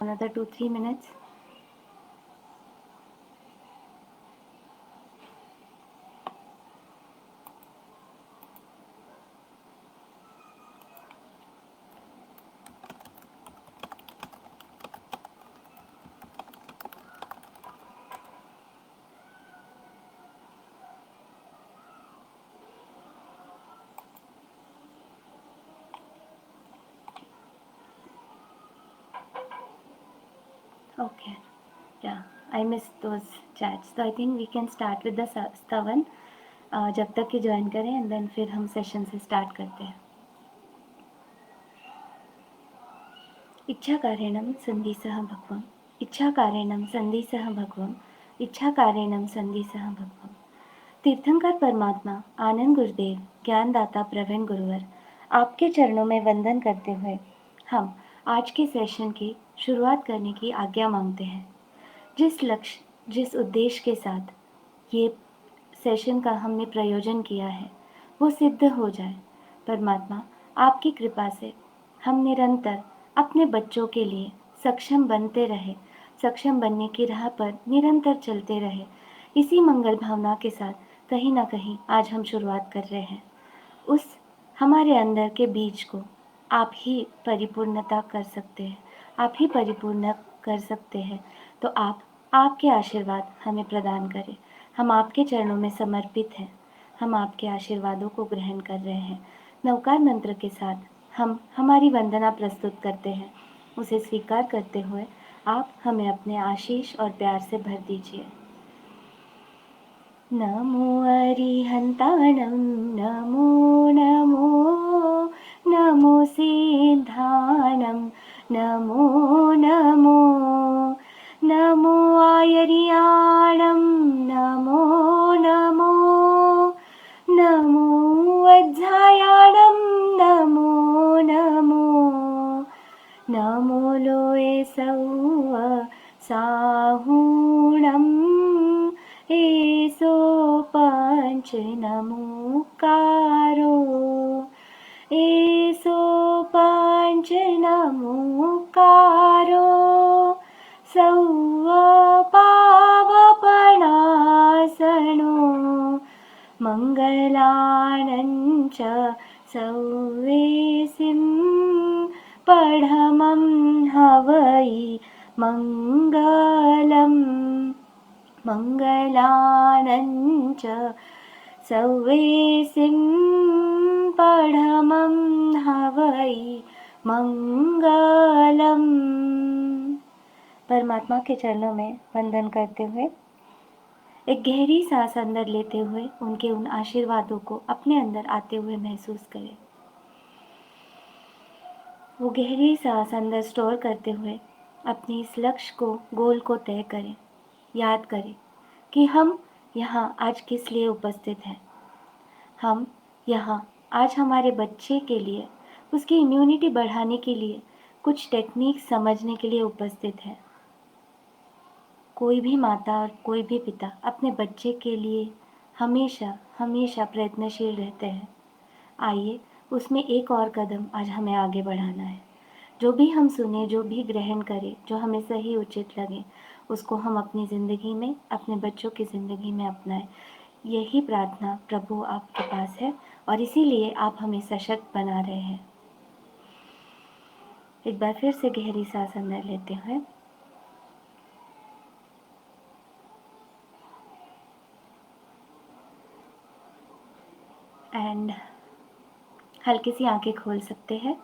Another 2-3 minutes. Okay. Yeah, I missed those chats. So I think we can start with the Stavan. जब तक कि join करें and then फिर हम session से स्टार्ट करते हैं. इच्छाकारेणं सन्धिसः भगवम्. इच्छाकारेणं सन्धिसः भगवम्. इच्छाकारेणं सन्धिसः भगवम्. तीर्थंकर परमात्मा आनंद गुरुदेव ज्ञानदाता प्रवीण गुरुवर, आपके चरणों में वंदन करते हुए हम आज के सेशन की शुरुआत करने की आज्ञा मांगते हैं. जिस लक्ष्य, जिस उद्देश्य के साथ ये सेशन का हमने प्रयोजन किया है वो सिद्ध हो जाए. परमात्मा आपकी कृपा से हम निरंतर अपने बच्चों के लिए सक्षम बनते रहे, सक्षम बनने की राह पर निरंतर चलते रहे. इसी मंगल भावना के साथ कहीं ना कहीं आज हम शुरुआत कर रहे हैं. उस हमारे अंदर के बीज को आप ही परिपूर्णता कर सकते हैं, आप ही परिपूर्ण कर सकते हैं. तो आप आपके आशीर्वाद हमें प्रदान करें. हम आपके चरणों में समर्पित हैं. हम आपके आशीर्वादों को ग्रहण कर रहे हैं. नवकार मंत्र के साथ हम हमारी वंदना प्रस्तुत करते हैं. उसे स्वीकार करते हुए आप हमें अपने आशीष और प्यार से भर दीजिए. नमो अरिहन्ताणं नमो नमो नमो सिद्धाणं नमो नमो नमो आयर्याणं नमो नमो नमो अध्यायाणं नमो नमो नमो लोये सौव साहुणं एसो पंच नमोकारो एसो पंच नमोकारो सौव पावपणासनो मङ्गलानञ्च सौवेसिं पढमं हवै मङ्गलम् मङ्गलानञ्च सौवेसिं पढमं हवै मंगलम. परमात्मा के चरणों में वंदन करते हुए एक गहरी सांस अंदर लेते हुए उनके उन आशीर्वादों को अपने अंदर आते हुए महसूस करें. वो गहरी सांस अंदर स्टोर करते हुए अपने इस लक्ष्य को, गोल को तय करें. याद करें कि हम यहाँ आज किस लिए उपस्थित हैं. हम यहाँ आज हमारे बच्चे के लिए, उसकी इम्यूनिटी बढ़ाने के लिए कुछ टेक्निक समझने के लिए उपस्थित हैं. कोई भी माता और कोई भी पिता अपने बच्चे के लिए हमेशा हमेशा प्रयत्नशील रहते हैं. आइए उसमें एक और कदम आज हमें आगे बढ़ाना है. जो भी हम सुने, जो भी ग्रहण करें, जो हमें सही उचित लगे, उसको हम अपनी ज़िंदगी में, अपने बच्चों की ज़िंदगी में अपनाएं. यही प्रार्थना प्रभु आपके पास है और इसीलिए आप हमें सशक्त बना रहे हैं. एक बार फिर से गहरी सांस अंदर लेते हुए एंड हल्की सी आंखें खोल सकते हैं.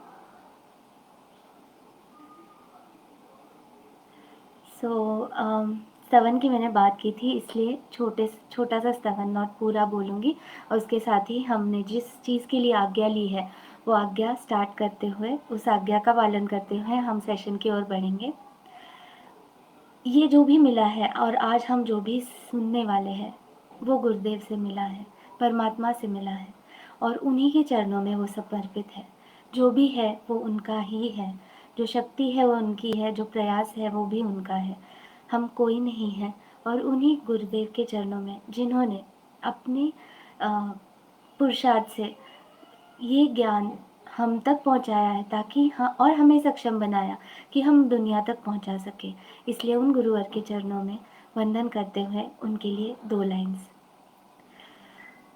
स्तवन की मैंने बात की थी, इसलिए छोटा सा स्तवन, नॉट पूरा बोलूँगी. और उसके साथ ही हमने जिस चीज़ के लिए आज्ञा ली है वो आज्ञा स्टार्ट करते हुए, उस आज्ञा का पालन करते हुए हम सेशन की ओर बढ़ेंगे. ये जो भी मिला है और आज हम जो भी सुनने वाले हैं वो गुरुदेव से मिला है, परमात्मा से मिला है और उन्हीं के चरणों में वो समर्पित है. जो भी है वो उनका ही है, जो शक्ति है वो उनकी है, जो प्रयास है वो भी उनका है. हम कोई नहीं है और उन्हीं गुरुदेव के चरणों में, जिन्होंने अपनी पुरुषार्थ से ये ज्ञान हम तक पहुंचाया है, ताकि हाँ, और हमें सक्षम बनाया कि हम दुनिया तक पहुंचा सके। इसलिए उन गुरुवर के चरणों में वंदन करते हुए उनके लिए 2 लाइन्स।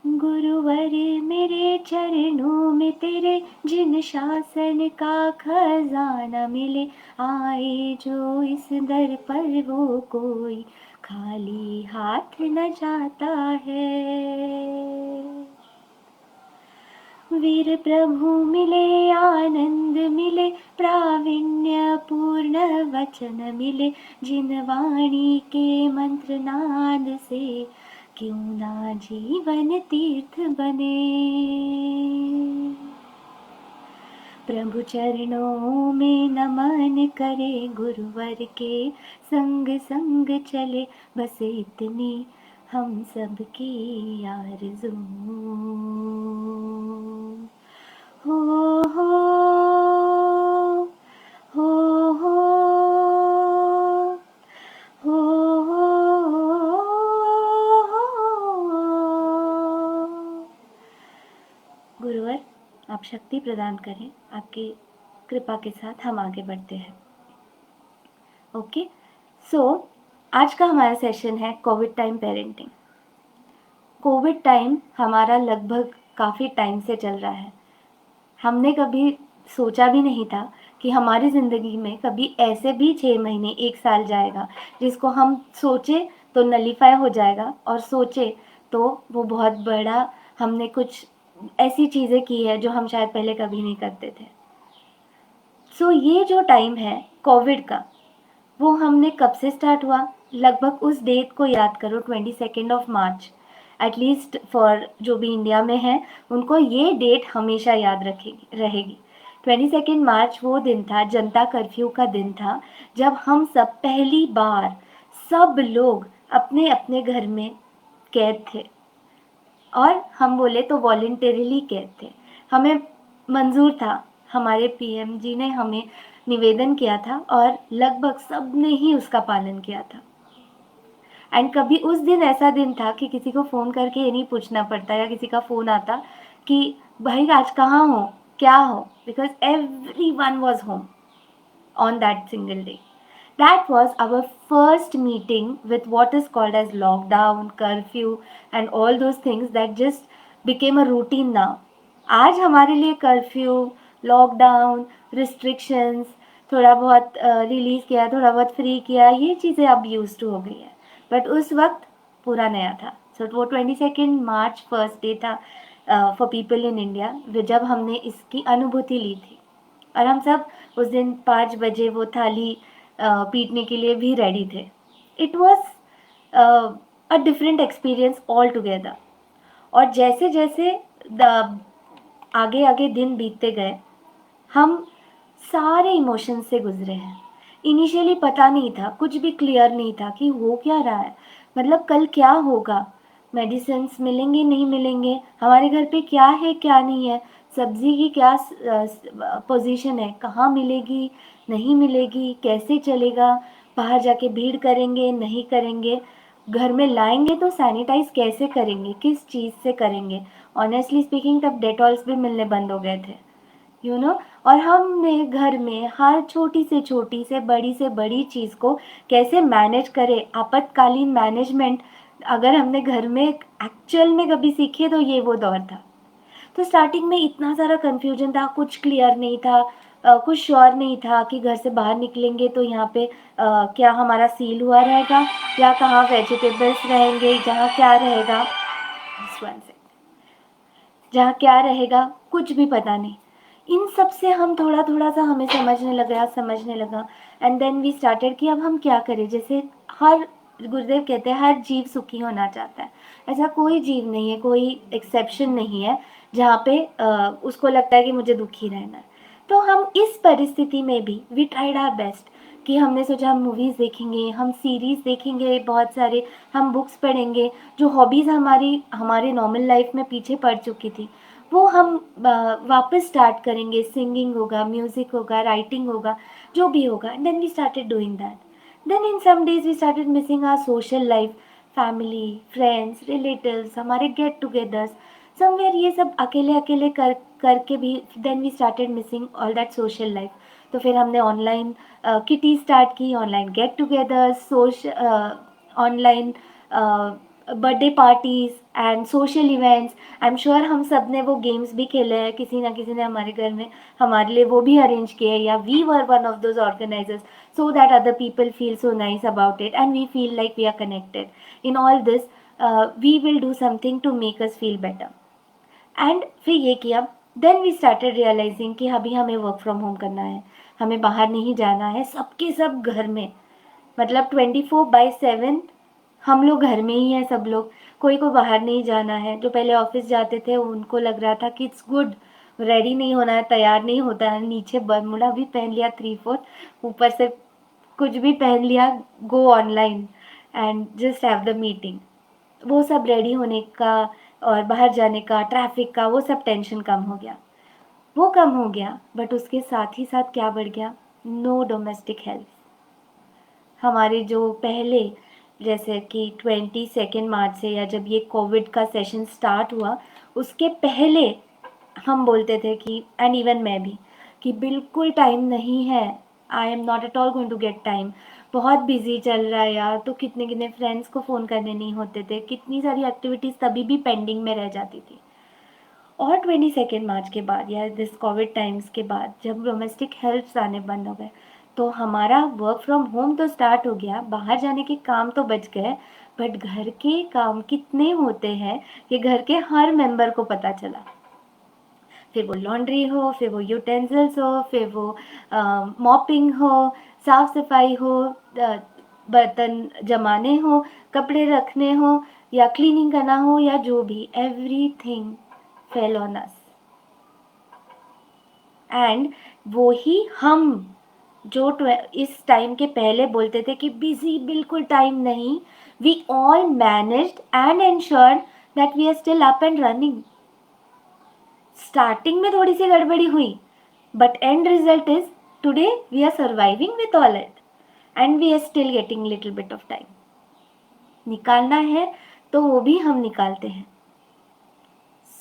गुरुवर मेरे चरणों में तेरे जिन शासन का खजाना मिले, आए जो इस दर पर वो कोई खाली हाथ न जाता है। वीर प्रभु मिले, आनंद मिले, प्रावीण्य पूर्ण वचन मिले, जिन वाणी के मंत्र नाद से क्यों ना जीवन तीर्थ बने। प्रभु चरणों में नमन करे, गुरुवर के संग संग चले, बस इतनी हम सब की आरज़ू। हो हो हो हो हो गुरुवर, आप शक्ति प्रदान करें। आपकी कृपा के साथ हम आगे बढ़ते हैं। ओके, सो आज का हमारा सेशन है Covid time parenting. Covid time हमारा लगभग काफ़ी टाइम से चल रहा है। हमने कभी सोचा भी नहीं था कि हमारी ज़िंदगी में कभी ऐसे भी 6 महीने 1 साल जाएगा, जिसको हम सोचे तो नलीफाई हो जाएगा, और सोचे तो वो बहुत बड़ा हमने कुछ ऐसी चीज़ें की है जो हम शायद पहले कभी नहीं करते थे। सो ये जो टाइम है कोविड का, वो हमने कब से स्टार्ट हुआ? लगभग उस डेट को याद करो, 22 ऑफ मार्च। एटलीस्ट फॉर जो भी इंडिया में है, उनको ये डेट हमेशा याद रहेगी। 22 मार्च वो दिन था, जनता कर्फ्यू का दिन था, जब हम सब पहली बार सब लोग अपने अपने घर में कैद थे, और हम बोले तो वॉलंटरीली कैद थे। हमें मंजूर था, हमारे पीएम जी ने हमें निवेदन किया था, और लगभग सब ने ही उसका पालन किया था। एंड कभी उस दिन ऐसा दिन था कि किसी को फ़ोन करके ये नहीं पूछना पड़ता, या किसी का फ़ोन आता कि भाई आज कहाँ हो, क्या हो, because everyone was home on that single day. That was our first meeting with what is called as lockdown, curfew and all those things that just became a routine now. आज हमारे लिए कर्फ्यू, लॉकडाउन, रिस्ट्रिक्शंस, थोड़ा बहुत release किया, थोड़ा बहुत free किया, ये चीज़ें अब यूज टू हो गई है, बट उस वक्त पूरा नया था। सो वो 22 मार्च फर्स्ट डे था फॉर पीपल इन इंडिया, जब हमने इसकी अनुभूति ली थी। और हम सब उस दिन 5 बजे वो थाली पीटने के लिए भी रेडी थे। It was a different experience all together. और जैसे जैसे आगे आगे दिन बीतते गए, हम सारे इमोशंस से गुजरे हैं। इनिशियली पता नहीं था, कुछ भी क्लियर नहीं था कि हो क्या रहा है, मतलब कल क्या होगा, मेडिसिन्स मिलेंगे नहीं मिलेंगे, हमारे घर पे क्या है क्या नहीं है, सब्जी की क्या पोजीशन है, कहाँ मिलेगी नहीं मिलेगी, कैसे चलेगा, बाहर जाके भीड़ करेंगे नहीं करेंगे, घर में लाएंगे तो सैनिटाइज कैसे करेंगे, किस चीज़ से करेंगे। ऑनेस्टली स्पीकिंग तब डेटॉल्स भी मिलने बंद हो गए थे, यू नो। और हमने घर में हर छोटी से बड़ी चीज़ को कैसे मैनेज करें, आपातकालीन मैनेजमेंट, अगर हमने घर में एक्चुअल में कभी सीखी है तो ये वो दौर था। तो स्टार्टिंग में इतना सारा कन्फ्यूजन था, कुछ क्लियर नहीं था, कुछ श्योर नहीं था कि घर से बाहर निकलेंगे तो यहाँ पे क्या हमारा सील हुआ रहेगा, या कहाँ वेजिटेबल्स रहेंगे, जहाँ क्या रहेगा, जहाँ क्या रहेगा कुछ भी पता नहीं। इन सब से हम थोड़ा थोड़ा सा हमें समझने लगा एंड देन वी स्टार्टेड कि अब हम क्या करें। जैसे हर गुरुदेव कहते हैं हर जीव सुखी होना चाहता है, ऐसा कोई जीव नहीं है, कोई एक्सेप्शन नहीं है जहाँ पे उसको लगता है कि मुझे दुखी रहना है। तो हम इस परिस्थिति में भी वी ट्राइड आवर बेस्ट कि हमने सोचा हम मूवीज़ देखेंगे, हम सीरीज़ देखेंगे बहुत सारे, हम बुक्स पढ़ेंगे, जो हॉबीज़ हमारे नॉर्मल लाइफ में पीछे पड़ चुकी थी वो हम वापस स्टार्ट करेंगे। सिंगिंग होगा, म्यूज़िक होगा, राइटिंग होगा, जो भी होगा। Then we started doing that. Then in some days we started missing our social life, family, friends, relatives, हमारे गेट टुगेदर्स, समवेयर ये सब अकेले अकेले करके भी then we started missing all that social life. तो फिर हमने ऑनलाइन किटी स्टार्ट की, online get together, online birthday parties and social events. I am sure हम सब ने वो गेम्स भी खेले हैं, किसी ना किसी ने हमारे घर में हमारे लिए वो भी अरेंज किए, या we were one of those organizers, so that other people feel so nice about it and we feel like we are connected in all this. We will do something to make us feel better. And फिर ये किया, then we started realising कि अभी हमें work from home करना है, हमें बाहर नहीं जाना है, सबके सब घर में, मतलब 24/7 हम लोग घर में ही हैं सब लोग, कोई को बाहर नहीं जाना है। जो पहले ऑफिस जाते थे उनको लग रहा था कि इट्स गुड, रेडी नहीं होना है, तैयार नहीं होता है, नीचे बरमूडा भी पहन लिया 3/4, ऊपर से कुछ भी पहन लिया, गो online and just have the meeting. वो सब रेडी होने का और बाहर जाने का, ट्रैफिक का, वो सब टेंशन कम हो गया, वो कम हो गया। बट उसके साथ ही साथ क्या बढ़ गया? No domestic help. हमारे जो पहले, जैसे कि 22 मार्च से, या जब ये कोविड का सेशन स्टार्ट हुआ उसके पहले हम बोलते थे कि, एंड इवन मैं भी, कि बिल्कुल टाइम नहीं है, I am not at all going to get time, बहुत बिजी चल रहा है यार। तो कितने कितने फ्रेंड्स को फ़ोन करने नहीं होते थे, कितनी सारी एक्टिविटीज़ तभी भी पेंडिंग में रह जाती थी। और 22 मार्च के बाद, या दिस कोविड टाइम्स के बाद, जब डोमेस्टिक हेल्प्स आने बंद हो गए, तो हमारा वर्क फ्रॉम होम तो स्टार्ट हो गया, बाहर जाने के काम तो बच गए, बट घर के काम कितने होते हैं ये घर के हर मेंबर को पता चला। फिर वो लॉन्ड्री हो, फिर वो यूटेंसिल्स हो, फिर वो मॉपिंग हो, साफ सफाई हो, बर्तन जमाने हो, कपड़े रखने हो, या क्लीनिंग करना हो, या जो भी, everything fell on us. And वो ही हम जो इस टाइम के पहले बोलते थे कि बिजी, बिल्कुल टाइम नहीं, we all managed and ensured that we are still up and running. Starting में थोड़ी सी गड़बड़ी हुई, but end result is today we are surviving with all it and we are still getting little bit of time. निकालना है तो वो भी हम निकालते हैं।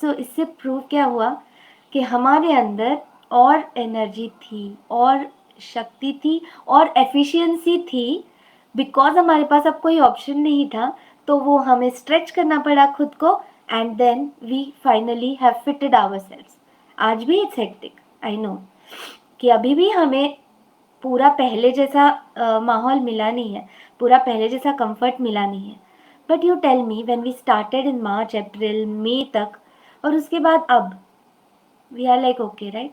सो इससे प्रूव क्या हुआ कि हमारे अंदर और एनर्जी थी, और शक्ति थी, और एफिशिएंसी थी, बिकॉज हमारे पास अब कोई ऑप्शन नहीं था, तो वो हमें स्ट्रेच करना पड़ा खुद को, and then we finally have fitted ourselves. आज भी इट्स हेक्टिक, आई नो, कि अभी भी हमें पूरा पहले जैसा माहौल मिला नहीं है, पूरा पहले जैसा कंफर्ट मिला नहीं है। But you tell me, when we started in March, April, May तक, और उसके बाद अब we are like okay, right?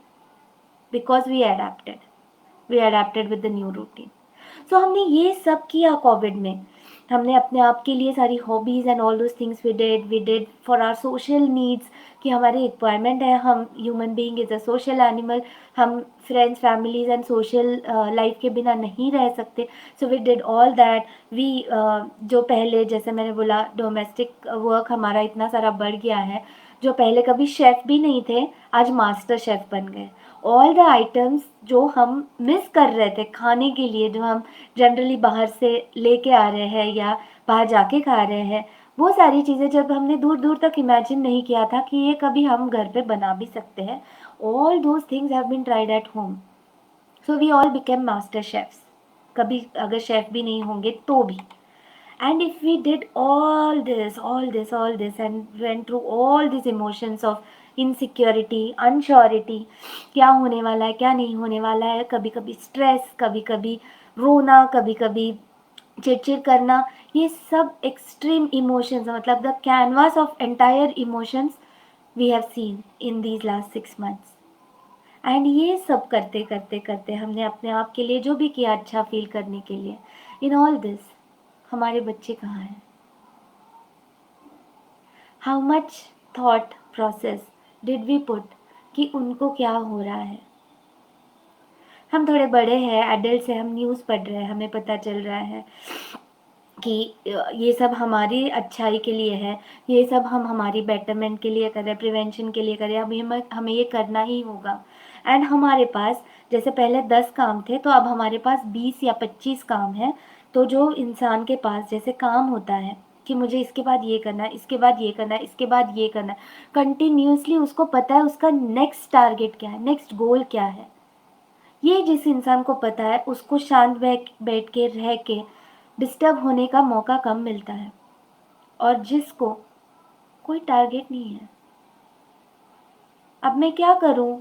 Because we adapted with the new routine. So हमने ये सब किया कोविड में। हमने अपने आप के लिए सारी hobbies and all those things we did for our social needs, कि हमारी रिक्वायरमेंट है, हम human being is a social animal, हम friends, families and social life के बिना नहीं रह सकते। So we did all that. We जो पहले, जैसे मैंने बोला, डोमेस्टिक वर्क हमारा इतना सारा बढ़ गया है, जो पहले कभी शेफ़ भी नहीं थे, आज मास्टर शेफ़ बन गए। ऑल द आइटम्स जो हम मिस कर रहे थे खाने के लिए, जो हम जनरली बाहर से लेके आ रहे हैं या बाहर जाके खा रहे हैं, वो सारी चीज़ें जब हमने दूर दूर तक इमेजिन नहीं किया था कि ये कभी हम घर पे बना भी सकते हैं, all those things have been tried at home. So we all became master chefs, कभी अगर शेफ़ भी नहीं होंगे तो भी। And if we did all this and went through all these emotions of insecurity, unsurety, क्या होने वाला है, क्या नहीं होने वाला है, कभी कभी स्ट्रेस, कभी कभी रोना, कभी कभी चिड़चिड़ करना, ये सब एक्सट्रीम इमोशंस, मतलब the canvas of entire emotions we have seen in these last 6 months। And ये सब करते करते करते हमने अपने आप के लिए जो भी किया अच्छा फील करने के लिए, इन ऑल दिस हमारे बच्चे कहाँ हैं? How much thought process did we put कि उनको क्या हो रहा है? हम थोड़े बड़े हैं, एडल्ट हैं, हम न्यूज़ पढ़ रहे हैं, हमें पता चल रहा है कि ये सब हमारी अच्छाई के लिए है, ये सब हम हमारी बेटरमेंट के लिए कर रहे हैं, प्रिवेंशन के लिए कर रहे हैं, अभी हमें ये करना ही होगा। एंड हमारे पास जैसे पहले 10 काम थे, तो अब हमारे पास 20 या 25 काम हैं। तो जो इंसान के पास जैसे काम होता है, कि मुझे इसके बाद ये करना है, इसके बाद ये करना है, इसके बाद ये करना है। कंटिन्यूअसली उसको पता है उसका नेक्स्ट टारगेट क्या है, नेक्स्ट गोल क्या है। ये जिस इंसान को पता है उसको शांत बैठ के रह के डिस्टर्ब होने का मौका कम मिलता है। और जिसको कोई टारगेट नहीं है, अब मैं क्या करूं,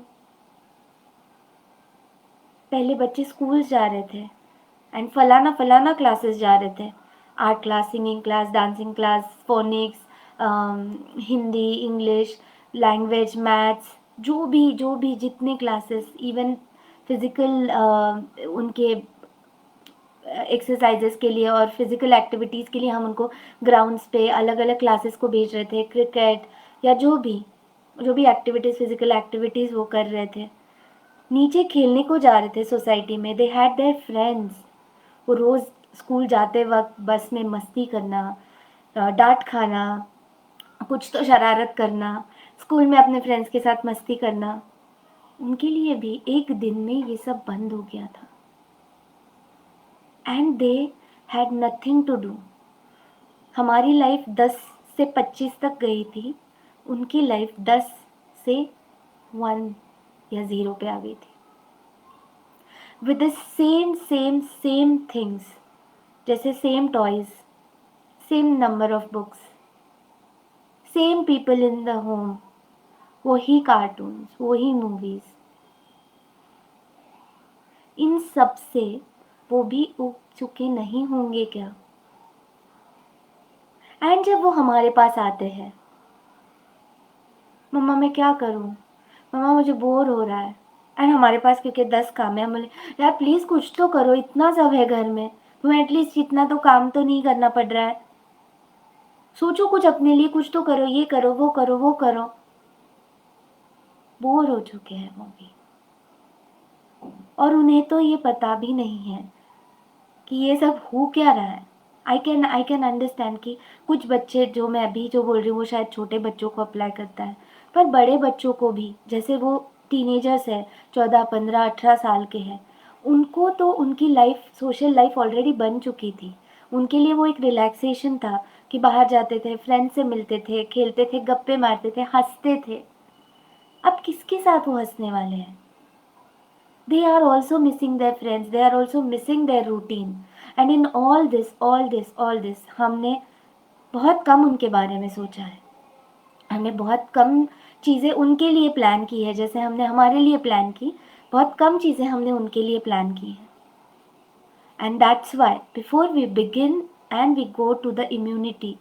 पहले बच्चे स्कूल जा रहे थे एंड फलाना फलाना क्लासेस जा रहे थे, art class, singing class, dancing class, phoenix, Hindi, English, language, maths, जो भी जितने क्लासेस, इवन फिजिकल उनके एक्सरसाइजेस के लिए और फिजिकल एक्टिविटीज़ के लिए हम उनको ग्राउंड्स पे अलग अलग क्लासेस को भेज रहे थे, क्रिकेट या जो भी एक्टिविटीज़, फिजिकल एक्टिविटीज़ वो कर रहे थे। नीचे खेलने को जा रहे थे सोसाइटी में, दे हैड देयर फ्रेंड्स। वो रोज़ स्कूल जाते वक्त बस में मस्ती करना, डांट खाना, कुछ तो शरारत करना, स्कूल में अपने फ्रेंड्स के साथ मस्ती करना, उनके लिए भी एक दिन में ये सब बंद हो गया था। And they had nothing to do. हमारी लाइफ 10 से 25 तक गई थी, उनकी लाइफ 10 से 1 या 0 पे आ गई थी, विद द सेम थिंग्स, जैसे same toys, same number of books, same people in the home, वही कार्टून्स, वही मूवीज। इन सब से वो भी उब चुके नहीं होंगे क्या? एंड जब वो हमारे पास आते हैं, मम्मा मैं क्या करूं, मम्मा मुझे बोर हो रहा है, एंड हमारे पास क्योंकि 10 काम है, हम बोले यार प्लीज़ कुछ तो करो, इतना सब है घर में, तुम्हें एटलीस्ट इतना तो काम तो नहीं करना पड़ रहा है, सोचो कुछ अपने लिए, कुछ तो करो, ये करो, वो करो, वो करो। बोर हो चुके हैं वो भी, और उन्हें तो ये पता भी नहीं है कि ये सब हो क्या रहा है। आई कैन अंडरस्टैंड कि कुछ बच्चे, जो मैं अभी जो बोल रही हूँ वो शायद छोटे बच्चों को अप्लाई करता है, पर बड़े बच्चों को भी, जैसे वो टीनेजर्स है, 14, 15, 18 साल के हैं, उनको तो उनकी लाइफ, सोशल लाइफ ऑलरेडी बन चुकी थी। उनके लिए वो एक रिलैक्सेशन था कि बाहर जाते थे, फ्रेंड से मिलते थे, खेलते थे, गप्पे मारते थे, हंसते थे। अब किसके साथ वो हंसने वाले हैं? They are also missing their friends, they are also missing their routine. And in all this हमने बहुत कम उनके बारे में सोचा है, हमने बहुत कम चीज़ें उनके लिए प्लान की है, जैसे हमने हमारे लिए प्लान की, बहुत कम चीज़ें हमने उनके लिए प्लान की है। And that's why before we begin and we go to the immunity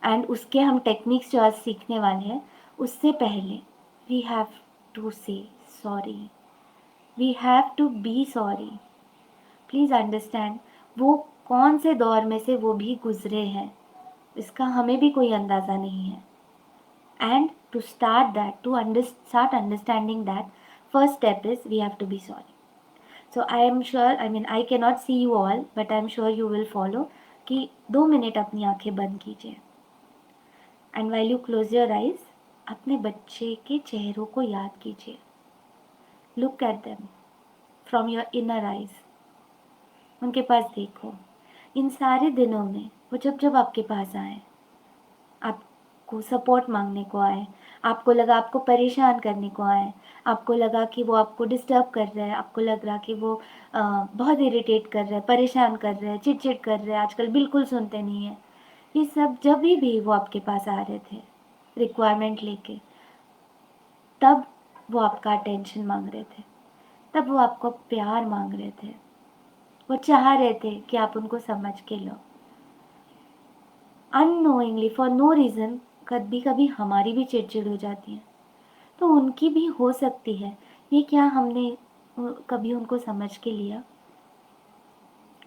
and उसके हम टेक्निक्स जो आज सीखने वाले हैं, उससे पहले we have to say sorry, we have to be sorry. Please understand, वो कौन से दौर में से वो भी गुजरे हैं, इसका हमें भी कोई अंदाज़ा नहीं है। And to start that, start understanding that, first step is we have to be sorry. So I am sure, I cannot see you all, but I am sure you will follow कि 2 minute अपनी आंखें बंद कीजिए, and while you close your eyes, अपने बच्चे के चेहरों को याद कीजिए। Look at them from your inner eyes. उनके पास देखो। इन सारे दिनों में वो जब जब आपके पास आए, आपको सपोर्ट मांगने को आए, आपको लगा आपको परेशान करने को आए, आपको लगा कि वो आपको डिस्टर्ब कर रहा है, आपको लग रहा कि वो बहुत इरिटेट कर रहा है, परेशान कर रहा है, चिड़चिड़ कर रहा है, आजकल बिल्कुल सुनते नहीं है, ये सब जब भी वो आपके पास आ रहे थे रिक्वायरमेंट लेके, तब वो आपका अटेंशन मांग रहे थे, तब वो आपको प्यार मांग रहे थे, वो चाह रहे थे कि आप उनको समझ के लो। अननोइंगली, फॉर नो रीज़न, कभी कभी हमारी भी चिड़चिड़ हो जाती है, तो उनकी भी हो सकती है। ये क्या हमने कभी उनको समझ के लिया?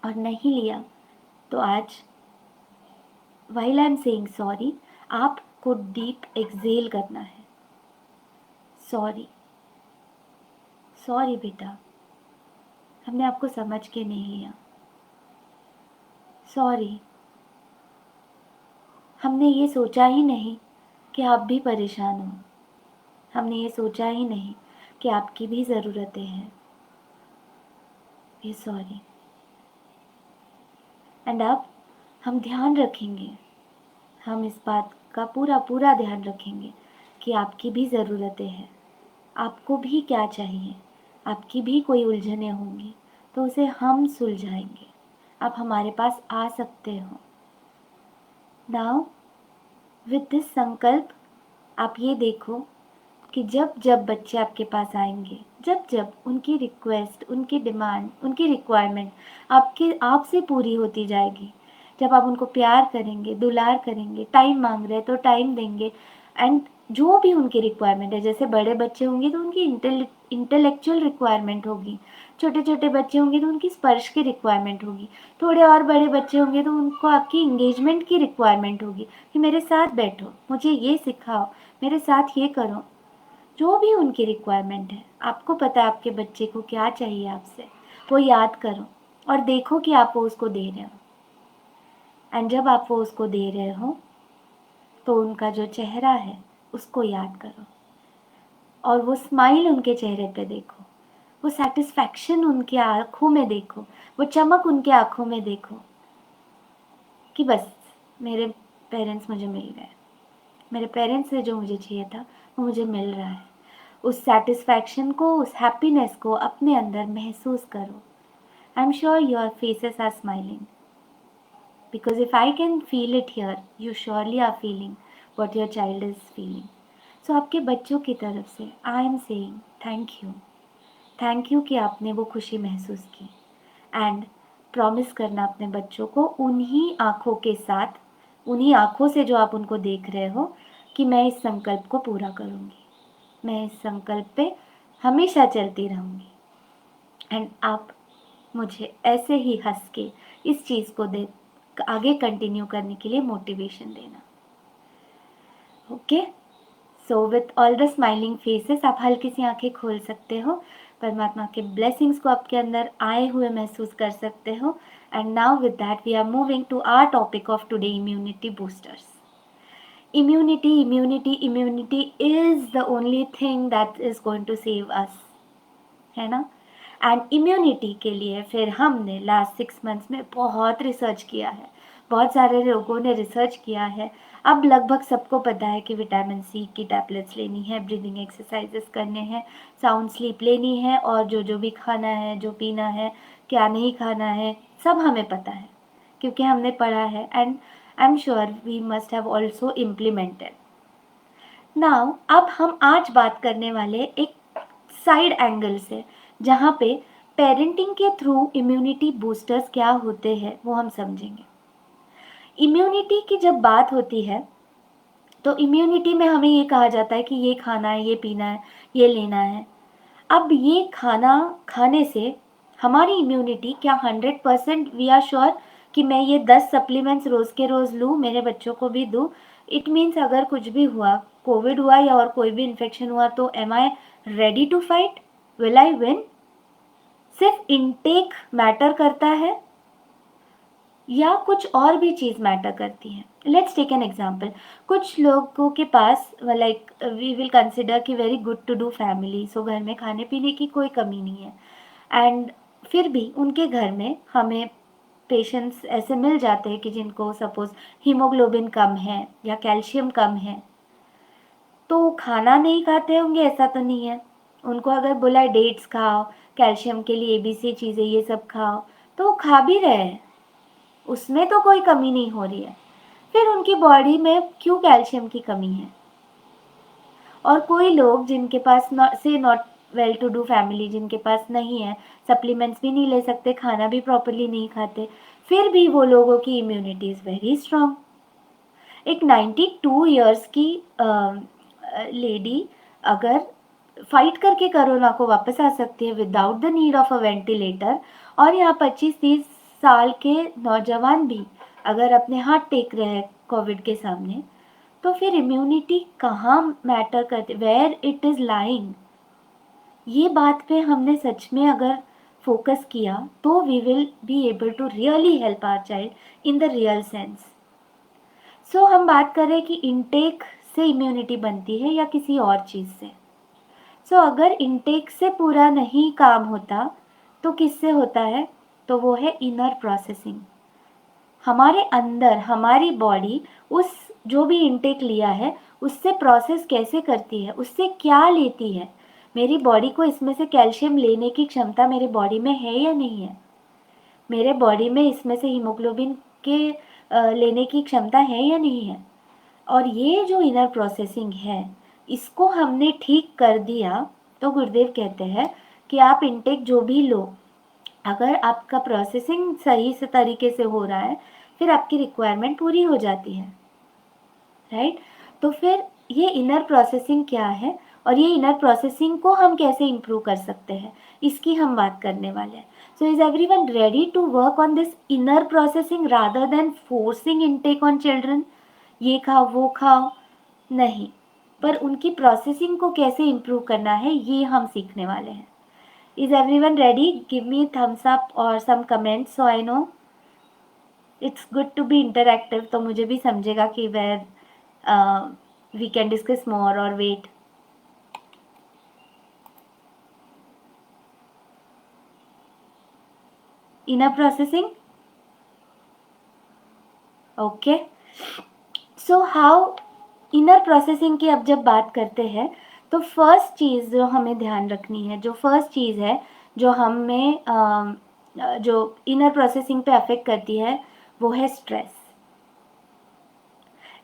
और नहीं लिया तो आज, while I am saying sorry, आपको डीप एक्सेल करना है। सॉरी, सॉरी बेटा, हमने आपको समझ के नहीं लिया। सॉरी, हमने ये सोचा ही नहीं कि आप भी परेशान हो, हमने ये सोचा ही नहीं कि आपकी भी ज़रूरतें हैं। ये सॉरी। एंड अब हम ध्यान रखेंगे हम इस बात का पूरा पूरा ध्यान रखेंगे कि आपकी भी ज़रूरतें हैं, आपको भी क्या चाहिए, आपकी भी कोई उलझनें होंगी तो उसे हम सुलझाएंगे। आप हमारे पास आ सकते हो। नाउ विद दिस संकल्प आप ये देखो कि जब जब बच्चे आपके पास आएंगे, जब जब उनकी रिक्वेस्ट, उनकी डिमांड, उनकी रिक्वायरमेंट आपसे पूरी होती जाएगी, जब आप उनको प्यार करेंगे, दुलार करेंगे, टाइम मांग रहे हैं तो टाइम देंगे, एंड जो भी उनकी रिक्वायरमेंट है, जैसे बड़े बच्चे होंगे तो उनकी इंटेलेक्चुअल रिक्वायरमेंट होगी, छोटे छोटे बच्चे होंगे तो उनकी स्पर्श की रिक्वायरमेंट होगी, थोड़े और बड़े बच्चे होंगे तो उनको आपकी इंगेजमेंट की रिक्वायरमेंट होगी कि मेरे साथ बैठो, मुझे ये सिखाओ, मेरे साथ ये करो। जो भी उनकी रिक्वायरमेंट है, आपको पता है आपके बच्चे को क्या चाहिए आपसे, वो याद करो और देखो कि आप वो उसको दे रहे हो। एंड जब आप वो उसको दे रहे हो तो उनका जो चेहरा है उसको याद करो और वो स्माइल उनके चेहरे पे देखो, वो सेटिस्फैक्शन उनकी आँखों में देखो, वो चमक उनके आँखों में देखो कि बस मेरे पेरेंट्स मुझे मिल गए, मेरे पेरेंट्स से जो मुझे चाहिए था वो मुझे मिल रहा है। उस सेटिस्फैक्शन को, उस हैप्पीनेस को अपने अंदर महसूस करो। I am sure your faces are smiling because if I can feel it here, you surely are feeling what your child is feeling. So आपके बच्चों की तरफ से I am saying thank you कि आपने वो खुशी महसूस की। एंड प्रॉमिस करना अपने बच्चों को उन्हीं आँखों के साथ, उन्हीं आँखों से जो आप उनको देख रहे हो कि मैं इस संकल्प को पूरा करूँगी, मैं इस संकल्प पे हमेशा चलती रहूँगी। एंड आप मुझे ऐसे ही हंस के इस चीज़ को आगे कंटिन्यू करने के लिए मोटिवेशन देना। Okay, so with all the smiling faces आप हल्की सी आंखें खोल सकते हो, परमात्मा के ब्लेसिंग्स को आपके अंदर आए हुए महसूस कर सकते हो। And now with that we are moving to our topic of today, immunity boosters. Immunity is the only thing that is going to save us, है ना। एंड इम्यूनिटी के लिए फिर हमने लास्ट 6 मंथ्स में बहुत रिसर्च किया है, बहुत सारे लोगों ने रिसर्च किया है। अब लगभग सबको पता है कि विटामिन सी की टैबलेट्स लेनी है, ब्रीदिंग एक्सरसाइजेस करने हैं, साउंड स्लीप लेनी है, और जो भी खाना है, जो पीना है, क्या नहीं खाना है, सब हमें पता है क्योंकि हमने पढ़ा है। And I am sure we must have also implemented. Now अब हम आज बात करने वाले एक साइड एंगल से, जहाँ पे पेरेंटिंग के थ्रू इम्यूनिटी बूस्टर्स क्या होते हैं वो हम समझेंगे। इम्यूनिटी की जब बात होती है तो इम्यूनिटी में हमें ये कहा जाता है कि ये खाना है, ये पीना है, ये लेना है। अब ये खाना खाने से हमारी इम्यूनिटी क्या 100% वी आर श्योर कि मैं ये 10 सप्लीमेंट्स रोज़ के रोज़ लूँ, मेरे बच्चों को भी दूँ? इट मीन्स अगर कुछ भी हुआ, कोविड हुआ या और कोई भी इन्फेक्शन हुआ, तो am I ready to fight? Will I win? सिर्फ इनटेक मैटर करता है या कुछ और भी चीज़ मैटर करती है? Let's take an example. कुछ लोगों के पास लाइक वी विल कंसिडर कि very good to do family, so घर में खाने पीने की कोई कमी नहीं है, एंड फिर भी उनके घर में हमें पेशेंट्स ऐसे मिल जाते हैं कि जिनको सपोज हीमोग्लोबिन कम है या कैल्शियम कम है, तो खाना नहीं खाते होंगे ऐसा तो नहीं है। उनको अगर बोला डेट्स खाओ, कैल्शियम के लिए ABC चीज़ें ये सब खाओ, तो वो खा भी रहे हैं, उसमें तो कोई कमी नहीं हो रही है। फिर उनकी बॉडी में क्यों कैल्शियम की कमी है? और कोई लोग जिनके पास not well to do family, जिनके पास नहीं है, सप्लीमेंट्स भी नहीं ले सकते, खाना भी प्रॉपरली नहीं खाते, फिर भी वो लोगों की इम्यूनिटी इज़ वेरी स्ट्रांग। एक 92 ईयर्स की लेडी अगर फाइट करके कोरोना को वापस आ सकती है without the need of a ventilator, और यहाँ 25-30 साल के नौजवान भी अगर अपने हाथ टेक रहे हैं कोविड के सामने, तो फिर इम्यूनिटी कहाँ मैटर करती, वेयर इट इज़ लाइंग? ये बात पे हमने सच में अगर फोकस किया तो we will be able to really help our child in the real sense. So हम बात करें कि इनटेक से इम्यूनिटी बनती है या किसी और चीज़ से। सो अगर इनटेक से पूरा नहीं काम होता तो किससे होता है? तो वो है इनर प्रोसेसिंग। हमारे अंदर हमारी बॉडी उस जो भी इनटेक लिया है उससे प्रोसेस कैसे करती है, उससे क्या लेती है, मेरी बॉडी को इसमें से कैल्शियम लेने की क्षमता मेरे बॉडी में है या नहीं है, मेरे बॉडी में इसमें से हीमोग्लोबिन के लेने की क्षमता है या नहीं है। और ये जो इनर प्रोसेसिंग है इसको हमने ठीक कर दिया तो गुरुदेव कहते हैं कि आप इनटेक जो भी लो, अगर आपका प्रोसेसिंग सही से तरीके से हो रहा है फिर आपकी रिक्वायरमेंट पूरी हो जाती है, राइट। तो फिर ये इनर प्रोसेसिंग क्या है और ये इनर प्रोसेसिंग को हम कैसे इम्प्रूव कर सकते हैं इसकी हम बात करने वाले हैं। So is everyone ready to work on this inner processing rather than forcing intake on children, ये खाओ वो खाओ नहीं, पर उनकी प्रोसेसिंग को कैसे इम्प्रूव करना है ये हम सीखने वाले हैं। Is everyone ready? Give me thumbs up और some comments so I know. It's good to be interactive, तो मुझे भी समझेगा कि where we can discuss more और wait. Inner processing, okay. So how inner processing की अब जब बात करते हैं तो फर्स्ट चीज़ जो हमें ध्यान रखनी है, जो फर्स्ट चीज़ है जो हमें जो इनर प्रोसेसिंग पे अफेक्ट करती है वो है स्ट्रेस।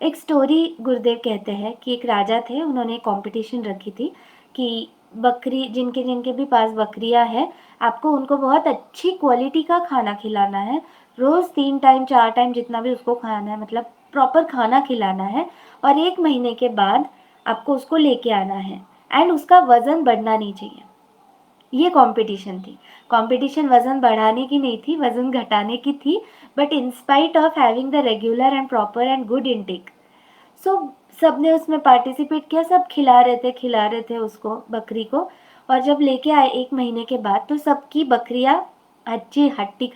एक स्टोरी गुरुदेव कहते हैं कि एक राजा थे, उन्होंने कंपटीशन रखी थी कि बकरी जिनके जिनके भी पास बकरियां हैं आपको उनको बहुत अच्छी क्वालिटी का खाना खिलाना है, रोज़ 3 टाइम 4 टाइम जितना भी उसको खाना है, मतलब प्रॉपर खाना खिलाना है, और 1 महीने के बाद आपको उसको लेके आना है एंड उसका वज़न बढ़ना नहीं चाहिए। ये कंपटीशन थी। कंपटीशन वज़न बढ़ाने की नहीं थी, वज़न घटाने की थी, but in spite of having the regular and proper and good intake, so सबने उसमें पार्टिसिपेट किया, सब खिला रहे थे उसको, बकरी को। और जब लेके आए 1 महीने के बाद तो सबकी बकरियां अच्छी हट्टी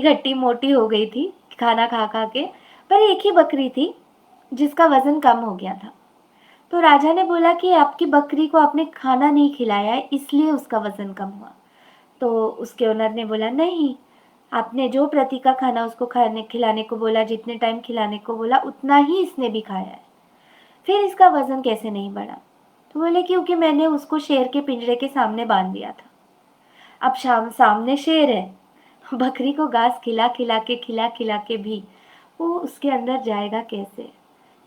खट्टी मोटी हो गई थी खाना खा खा के, पर एक ही बकरी थी जिसका वज़न कम हो गया था। तो राजा ने बोला कि आपकी बकरी को आपने खाना नहीं खिलाया है इसलिए उसका वज़न कम हुआ। तो उसके ओनर ने बोला नहीं, आपने जो प्रति का खाना उसको खाने खिलाने को बोला, जितने टाइम खिलाने को बोला उतना ही इसने भी खाया है, फिर इसका वज़न कैसे नहीं बढ़ा? तो बोले क्योंकि मैंने उसको शेर के पिंजरे के सामने बांध दिया था। अब सामने शेर है, बकरी को घास खिला खिला के भी वो उसके अंदर जाएगा कैसे?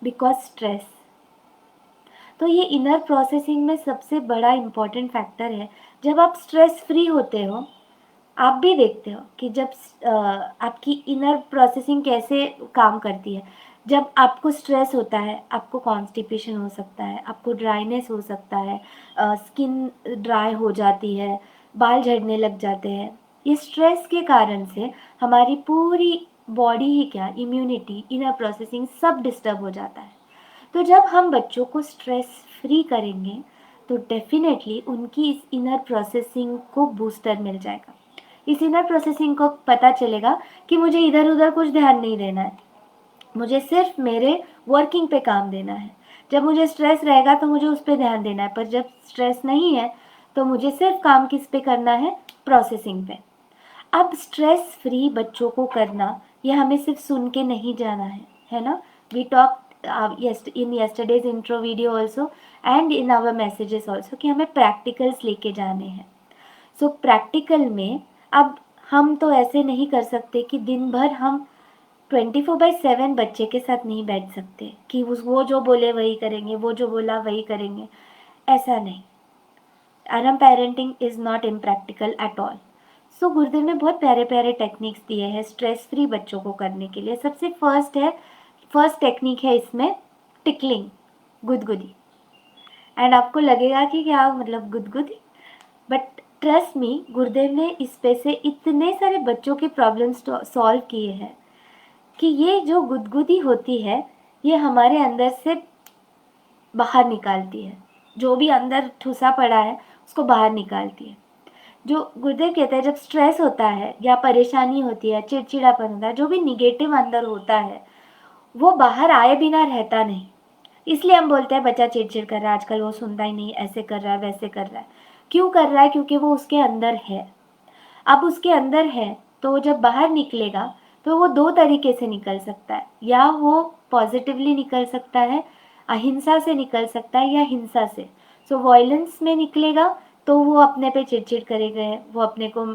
Because stress. तो ये इनर प्रोसेसिंग में सबसे बड़ा इम्पॉर्टेंट फैक्टर है। जब आप स्ट्रेस फ्री होते हो, आप भी देखते हो कि जब आपकी इनर प्रोसेसिंग कैसे काम करती है। जब आपको स्ट्रेस होता है आपको कॉन्स्टिपेशन हो सकता है, आपको ड्राइनेस हो सकता है, स्किन ड्राई हो जाती है, बाल झड़ने लग जाते हैं। ये स्ट्रेस के कारण से हमारी पूरी बॉडी ही क्या, इम्यूनिटी, इनर प्रोसेसिंग सब डिस्टर्ब हो जाता है। तो जब हम बच्चों को स्ट्रेस फ्री करेंगे तो डेफिनेटली उनकी इस इनर प्रोसेसिंग को बूस्टर मिल जाएगा। इस इनर प्रोसेसिंग को पता चलेगा कि मुझे इधर उधर कुछ ध्यान नहीं देना है, मुझे सिर्फ मेरे वर्किंग पे काम देना है। जब मुझे स्ट्रेस रहेगा तो मुझे उस पर ध्यान देना है, पर जब स्ट्रेस नहीं है तो मुझे सिर्फ काम किस पे करना है, प्रोसेसिंग पे। अब स्ट्रेस फ्री बच्चों को करना ये हमें सिर्फ सुन के नहीं जाना है ना। We talk in yesterday's intro video also and in our messages also कि हमें प्रैक्टिकल्स लेके जाने हैं। सो प्रैक्टिकल में अब हम तो ऐसे नहीं कर सकते कि दिन भर हम 24/7 बच्चे के साथ नहीं बैठ सकते कि वो जो बोले वही करेंगे, वो जो बोला वही करेंगे, ऐसा नहीं। आराम parenting is not impractical at all. So Gurudev ने बहुत प्यारे प्यारे टेक्निक्स दिए हैं स्ट्रेस फ्री बच्चों को करने के लिए। सबसे फर्स्ट टेक्निक है इसमें टिकलिंग, गुदगुदी। एंड आपको लगेगा कि क्या मतलब गुदगुदी, बट ट्रस्ट मी, गुरुदेव ने इस पे से इतने सारे बच्चों के प्रॉब्लम्स सॉल्व किए हैं कि ये जो गुदगुदी होती है ये हमारे अंदर से बाहर निकालती है, जो भी अंदर ठुसा पड़ा है उसको बाहर निकालती है। जो गुरुदेव कहते हैं जब स्ट्रेस होता है या परेशानी होती है, चिड़चिड़ापन होता है, जो भी निगेटिव अंदर होता है वो बाहर आए बिना रहता नहीं। इसलिए हम बोलते हैं बच्चा चिड़चिड़ कर रहा है आजकल, वो सुनता ही नहीं, ऐसे कर रहा है वैसे कर रहा है। क्यों कर रहा है? क्योंकि वो उसके अंदर है। अब उसके अंदर है तो जब बाहर निकलेगा तो तो वो दो तरीके से निकल सकता है, या वो पॉजिटिवली निकल सकता है, अहिंसा से निकल सकता है, या हिंसा से। सो वॉयलेंस में निकलेगा तो वो अपने पे चिड़चिड़ करेंगे, वो अपने को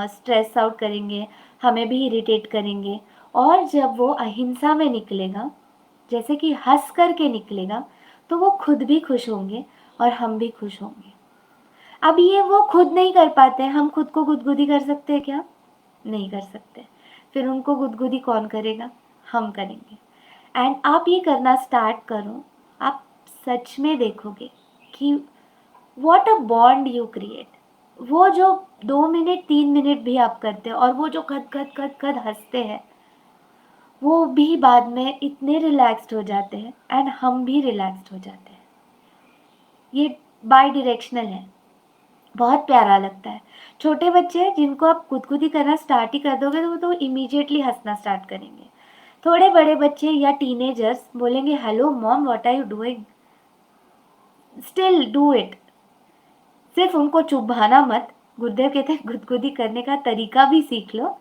स्ट्रेस आउट करेंगे, हमें भी इरिटेट करेंगे। और जब वो अहिंसा में निकलेगा, जैसे कि हंस करके निकलेगा, तो वो खुद भी खुश होंगे और हम भी खुश होंगे। अब ये वो खुद नहीं कर पाते, हम खुद को गुदगुदी कर सकते हैं क्या? नहीं कर सकते। फिर उनको गुदगुदी कौन करेगा? हम करेंगे। एंड आप ये करना स्टार्ट करो, आप सच में देखोगे कि what a bond you create. वो जो 2 मिनट 3 मिनट भी आप करते हो और वो जो खद खद खद खद हंसते हैं, वो भी बाद में इतने रिलैक्स्ड हो जाते हैं एंड हम भी रिलैक्स्ड हो जाते हैं। ये बाई डायरेक्शनल है, बहुत प्यारा लगता है। छोटे बच्चे हैं जिनको आप गुदगुदी करना स्टार्ट ही कर दोगे तो वो तो इमीडिएटली हंसना स्टार्ट करेंगे। थोड़े बड़े बच्चे या टीनेजर्स बोलेंगे hello mom what are you doing, still do it. सिर्फ उनको चुभाना मत। गुरुदेव कहते हैं गुदगुदी करने का तरीका भी सीख लो।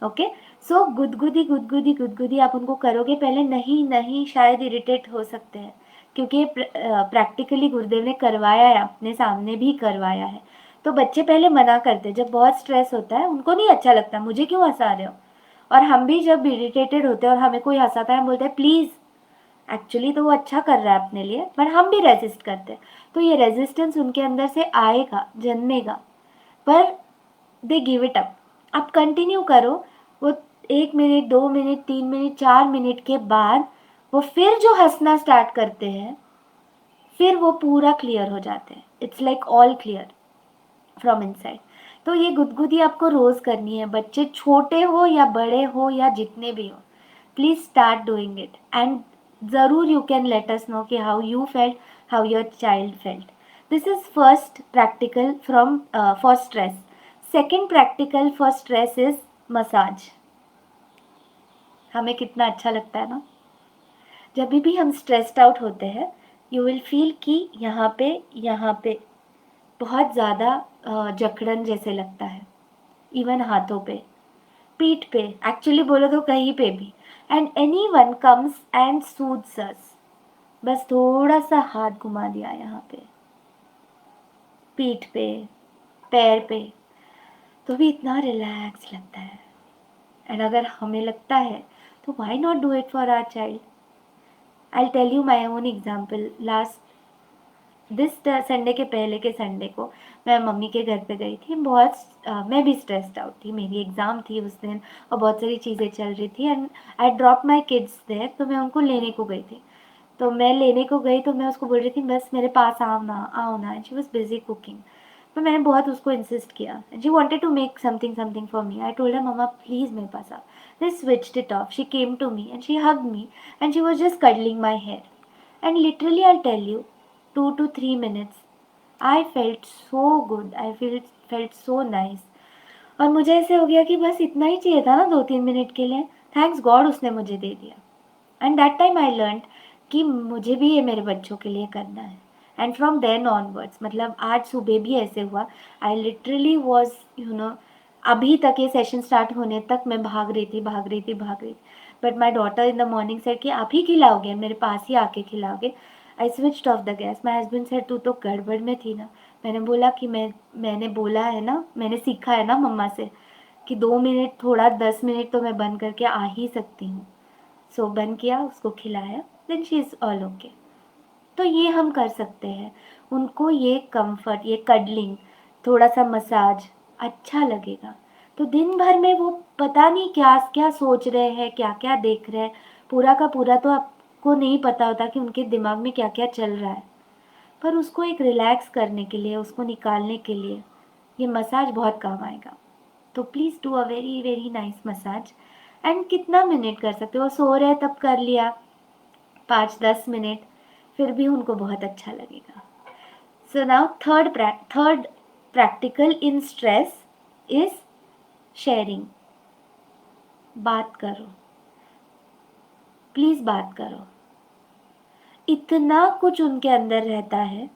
ओके, सो गुदगुदी गुदगुदी गुदगुदी आप उनको करोगे, पहले नहीं नहीं शायद इरिटेट हो सकते हैं, क्योंकि प्रैक्टिकली गुरुदेव ने करवाया है, अपने सामने भी करवाया है। तो बच्चे पहले मना करते, जब बहुत स्ट्रेस होता है उनको नहीं अच्छा लगता, मुझे क्यों हंसा रहे हो। और हम भी जब इरिटेटेड होते हैं और हमें कोई हंसाता है, हम बोलते हैं प्लीज़, एक्चुअली तो वो अच्छा कर रहा है अपने लिए, पर हम भी रेजिस्ट करते हैं। तो ये रेजिस्टेंस उनके अंदर से आएगा, जन्मेगा, पर दे गिव इट अप। आप कंटिन्यू करो। वो 1 मिनट 2 मिनट 3 मिनट 4 मिनट के बाद वो फिर जो हंसना स्टार्ट करते हैं, फिर वो पूरा क्लियर हो जाते हैं। It's like all clear from inside. तो ये गुदगुदी आपको रोज करनी है, बच्चे छोटे हो या बड़े हो या जितने भी हो, please start doing it. And ज़रूर you can let us know कि how you felt, how your child felt. This is first practical from for stress. Second practical for stress is massage. हमें कितना अच्छा लगता है ना, जब भी हम स्ट्रेस्ड आउट होते हैं, यू विल फील कि यहाँ पे बहुत ज़्यादा जकड़न जैसे लगता है, इवन हाथों पे, पीठ पे, एक्चुअली बोलो तो कहीं पे भी। And any one comes and soothes us, बस थोड़ा सा हाथ घुमा दिया यहाँ पे, पीठ पे, पैर पे, तो भी इतना रिलैक्स लगता है। एंड अगर हमें लगता है तो why not do it for our child. I tell you my own example. This Sunday के पहले के संडे को मैं मम्मी के घर पे गई थी। मैं भी स्ट्रेस्ड आउट थी, मेरी एग्ज़ाम थी उस दिन और बहुत सारी चीज़ें चल रही थी। And I drop my kids there, तो मैं उनको लेने को गई थी। तो मैं लेने को गई तो मैं उसको बोल रही थी बस मेरे पास आओ ना आओ ना, and she was busy cooking. तो मैंने बहुत उसको इंसिस्ट किया, and she wanted to make something something for me. I told her mamma please मेरे पास आओ। They switched it off, she came to me and she hugged me and she was just cuddling my hair. And literally, I'll tell you, 2 to 3 minutes, I felt so good. I felt so nice. और मुझे ऐसे हो गया कि बस इतना ही चाहिए था ना 2-3 मिनट के लिए। थैंक्स गॉड उसने मुझे दे दिया। And that time I learn कि मुझे भी ये मेरे बच्चों के लिए करना है। एंड फ्रॉम देन ऑनवर्ड्स, मतलब आज सुबह भी ऐसे हुआ, आई लिटरली वॉज अभी तक ये सेशन स्टार्ट होने तक मैं भाग रही थी भाग रही थी भाग रही थी। But my daughter in the morning said कि आप ही खिलाओगे, मेरे पास ही आके खिलाओगे। I switched off the gas. My husband said तू तो गड़बड़ में थी ना। मैंने बोला कि मैंने बोला है ना, मैंने सीखा है ना मम्मा से कि 2 मिनट थोड़ा 10 मिनट तो मैं बंद करके आ ही सकती हूँ। सो बंद किया, उसको खिलाया, then she is all okay. तो ये हम कर सकते हैं। उनको ये कंफर्ट, ये कडलिंग, थोड़ा सा मसाज अच्छा लगेगा। तो दिन भर में वो पता नहीं क्या क्या सोच रहे हैं, क्या क्या देख रहे हैं, पूरा का पूरा तो आपको नहीं पता होता कि उनके दिमाग में क्या क्या चल रहा है। पर उसको एक रिलैक्स करने के लिए, उसको निकालने के लिए ये मसाज बहुत काम आएगा। तो please do a very very nice massage. And कितना मिनट कर सकते हो, सो रहे तब कर लिया 5-10 मिनट, फिर भी उनको बहुत अच्छा लगेगा। So now third practical in stress is sharing. बात करो, प्लीज़ बात करो। इतना कुछ उनके अंदर रहता है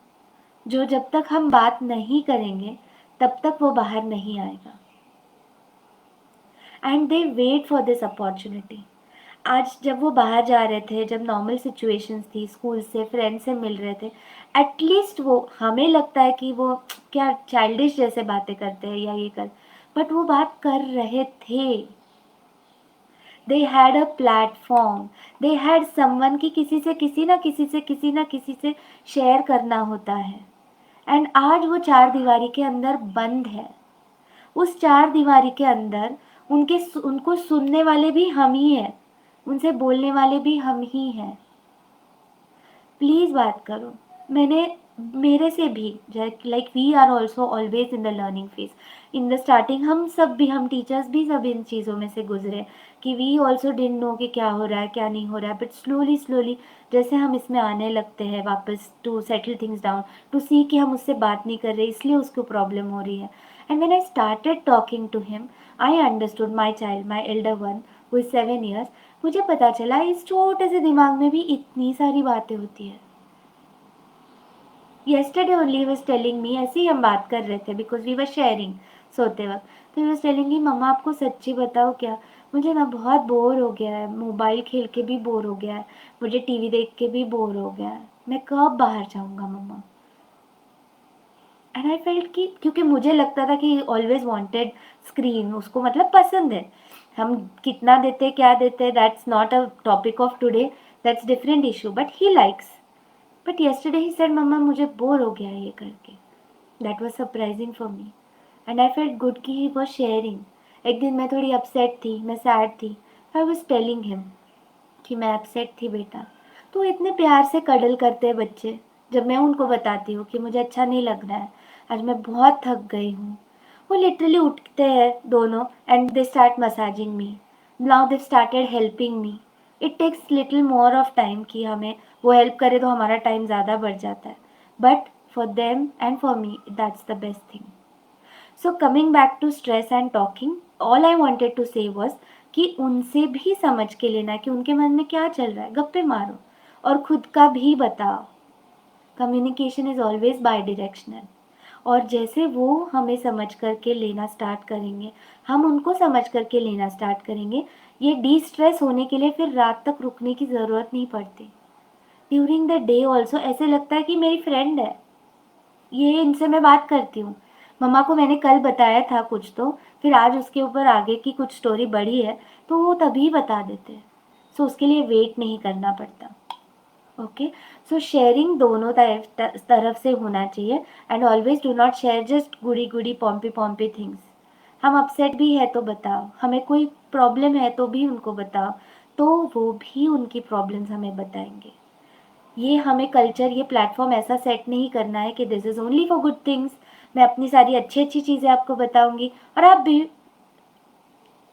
जो जब तक हम बात नहीं करेंगे तब तक वो बाहर नहीं आएगा। And they wait for this opportunity. आज जब वो बाहर जा रहे थे, जब नॉर्मल सिचुएशंस थी, स्कूल से फ्रेंड से मिल रहे थे, एटलीस्ट वो, हमें लगता है कि वो क्या चाइल्डिश जैसे बातें करते हैं या ये कर, बट वो बात कर रहे थे। They had a platform, they had someone कि किसी से किसी ना किसी से किसी ना किसी से शेयर करना होता है। एंड आज वो चार दीवारी के अंदर बंद है। उस चार दीवारी के अंदर उनको सुनने वाले भी हम ही हैं, उनसे बोलने वाले भी हम ही हैं। प्लीज़ बात करो। मेरे से भी, like we are also always in the learning phase. In the starting हम टीचर्स भी सब इन चीज़ों में से गुजरे कि वी ऑल्सो डिडंट नो कि क्या हो रहा है क्या नहीं हो रहा है, बट स्लोली स्लोली जैसे हम इसमें आने लगते हैं वापस, to settle things down, to see कि हम उससे बात नहीं कर रहे इसलिए उसको प्रॉब्लम हो रही है। And when I started talking to him, I understood my child, my elder one who is 7 years। मुझे पता चला इस छोटे से दिमाग में भी इतनी सारी बातें होती है। yesterday only he was telling me, ऐसे ही हम बात कर रहे थे because we were sharing सोते वक्त, तो he was telling me, मम्मा आपको सच्ची बताओ क्या, मुझे ना बहुत बोर हो गया है, मोबाइल खेल के भी बोर हो गया है, मुझे टीवी देख के भी बोर हो गया है, मैं कब बाहर जाऊंगा मम्मा। एंड आई फेल्ट कि क्योंकि मुझे लगता था कि ऑलवेज वांटेड स्क्रीन, उसको मतलब पसंद है, हम कितना देते क्या देते that's not a topic of today, that's different issue, but he likes. But yesterday he said, मम्मा मुझे बोर हो गया ये करके। That was surprising for me and I felt good कि ही वॉज शेयरिंग। एक दिन मैं थोड़ी अपसेट थी, मैं सैड थी, आई वॉज टेलिंग हिम कि मैं अपसेट थी बेटा। तो इतने प्यार से कडल करते हैं बच्चे जब मैं उनको बताती हूँ कि मुझे अच्छा नहीं लग रहा है, आज मैं बहुत थक गई हूँ। वो लिटरली उठते हैं दोनों and they start massaging me. Now they started helping me. It takes little more of time कि हमें वो हेल्प करे तो हमारा टाइम ज़्यादा बढ़ जाता है, but for them and for me that's the best thing. So coming back to stress and talking, all I wanted to say was कि उनसे भी समझ के लेना कि उनके मन में क्या चल रहा है, गप्पे मारो और खुद का भी बताओ। Communication is always by directional. और जैसे वो हमें समझ करके लेना स्टार्ट करेंगे, हम उनको समझ करके लेना स्टार्ट करेंगे, ये डी स्ट्रेस होने के लिए फिर रात तक रुकने की ज़रूरत नहीं पड़ती। ड्यूरिंग द डे ऑल्सो ऐसे लगता है कि मेरी फ्रेंड है, ये इनसे मैं बात करती हूँ, मम्मा को मैंने कल बताया था कुछ, तो फिर आज उसके ऊपर आगे की कुछ स्टोरी बड़ी है तो वो तभी बता देते हैं। सो उसके लिए वेट नहीं करना पड़ता। ओके, सो शेयरिंग दोनों तरफ से होना चाहिए। And always do not share just goody goody पॉम्पी पॉम्पी थिंग्स। हम अपसेट भी है तो बताओ, हमें कोई प्रॉब्लम है तो भी उनको बताओ, तो वो भी उनकी प्रॉब्लम्स हमें बताएंगे। ये हमें कल्चर, ये प्लेटफॉर्म ऐसा सेट नहीं करना है कि this is only for good things, मैं अपनी सारी अच्छी अच्छी चीज़ें आपको बताऊंगी और आप भी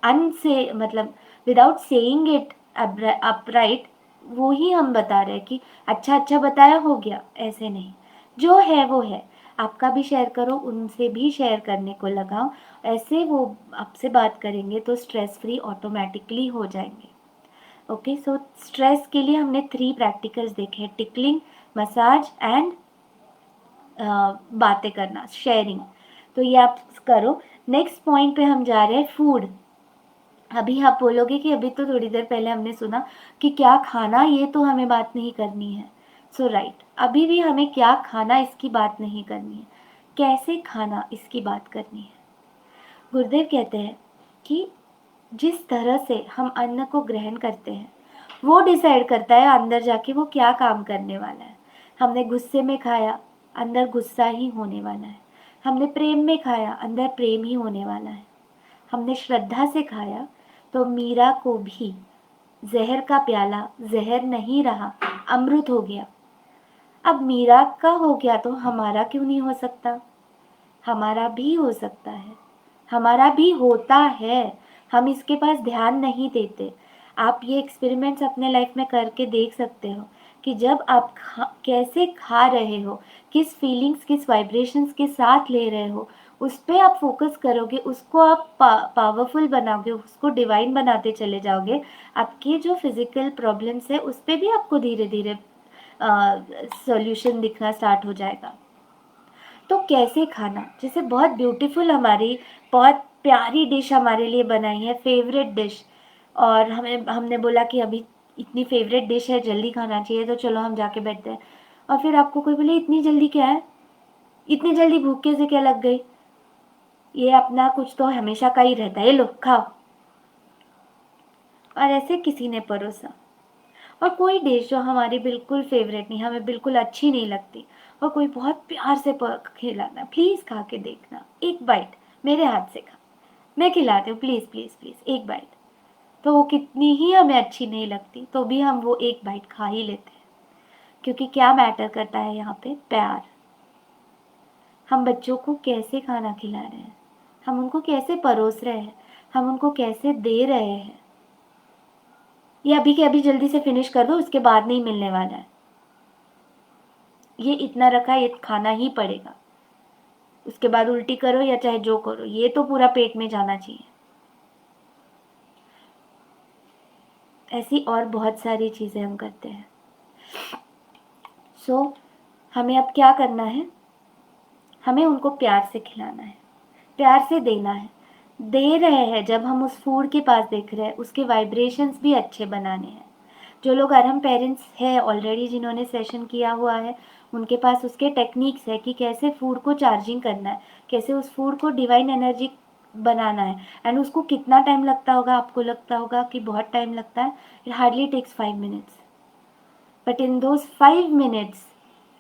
अनसे मतलब विदाउट सेइंग इट अपराइट वो ही हम बता रहे हैं कि अच्छा अच्छा बताया हो गया, ऐसे नहीं। जो है वो है, आपका भी शेयर करो, उनसे भी शेयर करने को लगाओ, ऐसे वो आपसे बात करेंगे तो स्ट्रेस फ्री ऑटोमेटिकली हो जाएंगे। ओके, सो स्ट्रेस के लिए हमने 3 प्रैक्टिकल्स देखे हैं, टिकलिंग, मसाज एंड बातें करना, शेयरिंग। तो ये आप करो। नेक्स्ट पॉइंट पे हम जा रहे हैं, फूड। अभी आप बोलोगे कि अभी तो थोड़ी देर पहले हमने सुना कि क्या खाना, ये तो हमें बात नहीं करनी है। सो राइट, अभी भी हमें क्या खाना इसकी बात नहीं करनी है, कैसे खाना इसकी बात करनी है। गुरुदेव कहते हैं कि जिस तरह से हम अन्न को ग्रहण करते हैं वो डिसाइड करता है अंदर जाके वो क्या काम करने वाला है। हमने गुस्से में खाया, अंदर गुस्सा ही होने वाला है। हमने प्रेम में खाया, अंदर प्रेम ही होने वाला है। हमने श्रद्धा से खाया तो मीरा को भी जहर का प्याला जहर नहीं रहा, अमृत हो गया। अब मीरा का हो गया तो हमारा क्यों नहीं हो सकता? हमारा भी हो सकता है, हमारा भी होता है, हम इसके पास ध्यान नहीं देते। आप ये एक्सपेरिमेंट्स अपने लाइफ में करके देख सकते हो कि जब आप कैसे खा रहे हो, किस फीलिंग्स किस वाइब्रेशंस के साथ ले रहे हो, उस पर आप फोकस करोगे, उसको आप पावरफुल बनाओगे, उसको डिवाइन बनाते चले जाओगे। आपके जो फिजिकल प्रॉब्लम्स है उस पर भी आपको धीरे धीरे सॉल्यूशन दिखना स्टार्ट हो जाएगा। तो कैसे खाना, जैसे बहुत ब्यूटीफुल हमारी बहुत प्यारी डिश हमारे लिए बनाई है, फेवरेट डिश, और हमने बोला कि अभी इतनी फेवरेट डिश है, जल्दी खाना चाहिए, तो चलो हम जाके बैठते हैं। और फिर आपको कोई बोले इतनी जल्दी क्या है, इतनी जल्दी भूख कैसे क्या लग गई, ये अपना कुछ तो हमेशा का ही रहता है, ये लो खाओ, और ऐसे किसी ने परोसा। और कोई डिश जो हमारी बिल्कुल फेवरेट नहीं, हमें बिल्कुल अच्छी नहीं लगती, और कोई बहुत प्यार से खिलाना, प्लीज़ खा के देखना, एक बाइट मेरे हाथ से खा, मैं खिलाती हूँ, प्लीज़ प्लीज़ प्लीज़ एक बाइट। तो वो कितनी ही हमें अच्छी नहीं लगती, तो भी हम वो एक बाइट खा ही लेते हैं, क्योंकि क्या मैटर करता है यहाँ पे, प्यार। हम बच्चों को कैसे खाना खिला रहे हैं, हम उनको कैसे परोस रहे हैं, हम उनको कैसे दे रहे हैं। ये अभी के अभी जल्दी से फिनिश कर दो, उसके बाद नहीं मिलने वाला है, ये इतना रखा है, ये खाना ही पड़ेगा, उसके बाद उल्टी करो या चाहे जो करो, ये तो पूरा पेट में जाना चाहिए। ऐसी और बहुत सारी चीज़ें हम करते हैं। सो हमें अब क्या करना है, हमें उनको प्यार से खिलाना है, प्यार से देना है। दे रहे हैं जब हम उस फूड के पास देख रहे हैं, उसके वाइब्रेशंस भी अच्छे बनाने हैं। जो लोग अरहम पेरेंट्स हैं ऑलरेडी, जिन्होंने सेशन किया हुआ है, उनके पास उसके टेक्निक्स है कि कैसे फूड को चार्जिंग करना है, कैसे उस फूड को डिवाइन एनर्जी बनाना है, एंड उसको कितना टाइम लगता होगा। आपको लगता होगा कि बहुत टाइम लगता है, it hardly takes 5 minutes, but in those 5 minutes,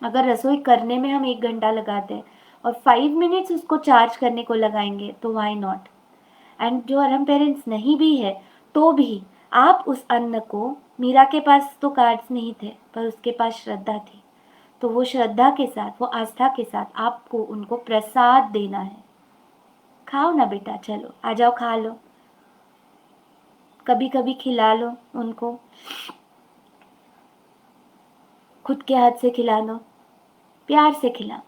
अगर रसोई करने में हम 1 घंटा लगाते हैं और 5 मिनट्स उसको चार्ज करने को लगाएंगे, तो वाई नॉट। एंड जो अरहम पेरेंट्स नहीं भी है, तो भी आप उस अन्न को, मीरा के पास तो कार्ड्स नहीं थे, पर उसके पास श्रद्धा थी, तो वो श्रद्धा के साथ, वो आस्था के साथ आपको उनको प्रसाद देना है। खाओ ना बेटा, चलो आ जाओ खा लो, कभी कभी खिला लो उनको, खुद के हाथ से खिला लो, प्यार से खिलाओ।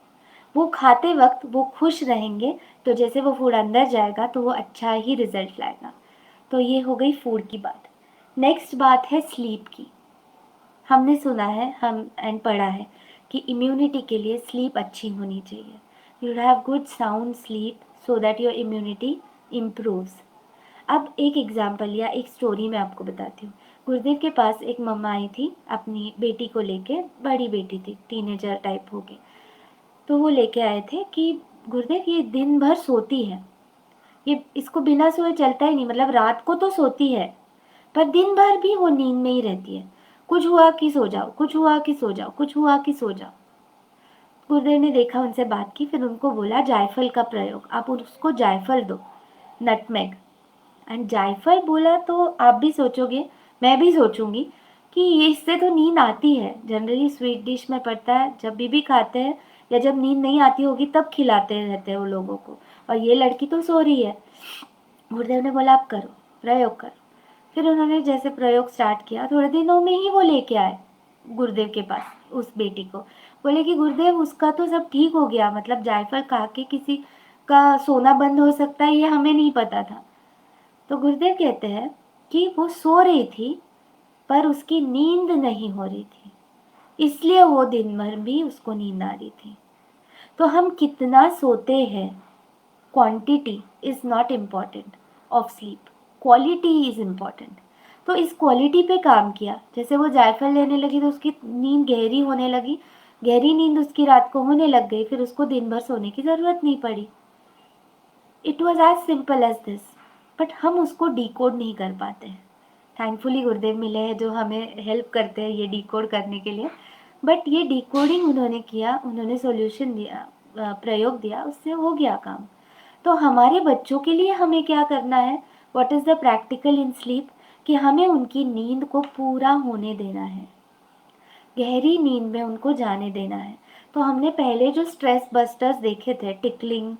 वो खाते वक्त वो खुश रहेंगे, तो जैसे वो फूड अंदर जाएगा तो वो अच्छा ही रिजल्ट लाएगा। तो ये हो गई फूड की बात। नेक्स्ट बात है स्लीप की। हमने सुना है, हम एंड पढ़ा है कि इम्यूनिटी के लिए स्लीप अच्छी होनी चाहिए। You have good sound sleep so that your immunity improves. अब एक एग्जाम्पल या एक स्टोरी मैं आपको बताती हूँ। गुरुदेव के पास एक मम्मा आई थी अपनी बेटी को लेके, बड़ी बेटी थी, टीनेजर टाइप हो गई। तो वो लेके आए थे कि गुरुदेव ये दिन भर सोती है, ये इसको बिना सोए चलता ही नहीं, मतलब रात को तो सोती है पर दिन भर भी वो नींद में ही रहती है, कुछ हुआ कि सो जाओ, कुछ हुआ कि सो जाओ, कुछ हुआ कि सो जाओ। गुरुदेव ने देखा, उनसे बात की, फिर उनको बोला जायफल का प्रयोग, आप उसको जायफल दो, नटमेग। एंड जायफल बोला तो आप भी सोचोगे, मैं भी सोचूंगी कि ये इससे तो नींद आती है, जनरली स्वीट डिश में पड़ता है, जब भी खाते हैं या जब नींद नहीं आती होगी तब खिलाते रहते हैं वो लोगों को, और ये लड़की तो सो रही है। गुरुदेव ने बोला आप करो, प्रयोग करो। फिर उन्होंने जैसे प्रयोग स्टार्ट किया, थोड़े दिनों में ही वो लेके आए गुरुदेव के पास उस बेटी को। बोले कि गुरुदेव उसका तो सब ठीक हो गया, मतलब जायफल खा के किसी का सोना बंद हो सकता है ये हमें नहीं पता था। तो गुरुदेव कहते हैं कि वो सो रही थी पर उसकी नींद नहीं हो रही थी, इसलिए वो दिन भर भी उसको नींद आ रही थी। तो हम कितना सोते हैं, quantity is not important of sleep, quality is important. तो इस क्वालिटी पे काम किया, जैसे वो जायफल लेने लगी तो उसकी नींद गहरी होने लगी, गहरी नींद उसकी रात को होने लग गई, फिर उसको दिन भर सोने की ज़रूरत नहीं पड़ी। It was as simple as this, but हम उसको डिकोड नहीं कर पाते हैं। थैंकफुली गुरुदेव मिले हैं जो हमें हेल्प करते हैं ये डिकोड करने के लिए, बट ये डिकोडिंग उन्होंने किया, उन्होंने सॉल्यूशन दिया, प्रयोग दिया, उससे हो गया काम। तो हमारे बच्चों के लिए हमें क्या करना है, what is the practical in sleep, कि हमें उनकी नींद को पूरा होने देना है, गहरी नींद में उनको जाने देना है। तो हमने पहले जो स्ट्रेस बस्टर्स देखे थे, टिकलिंग,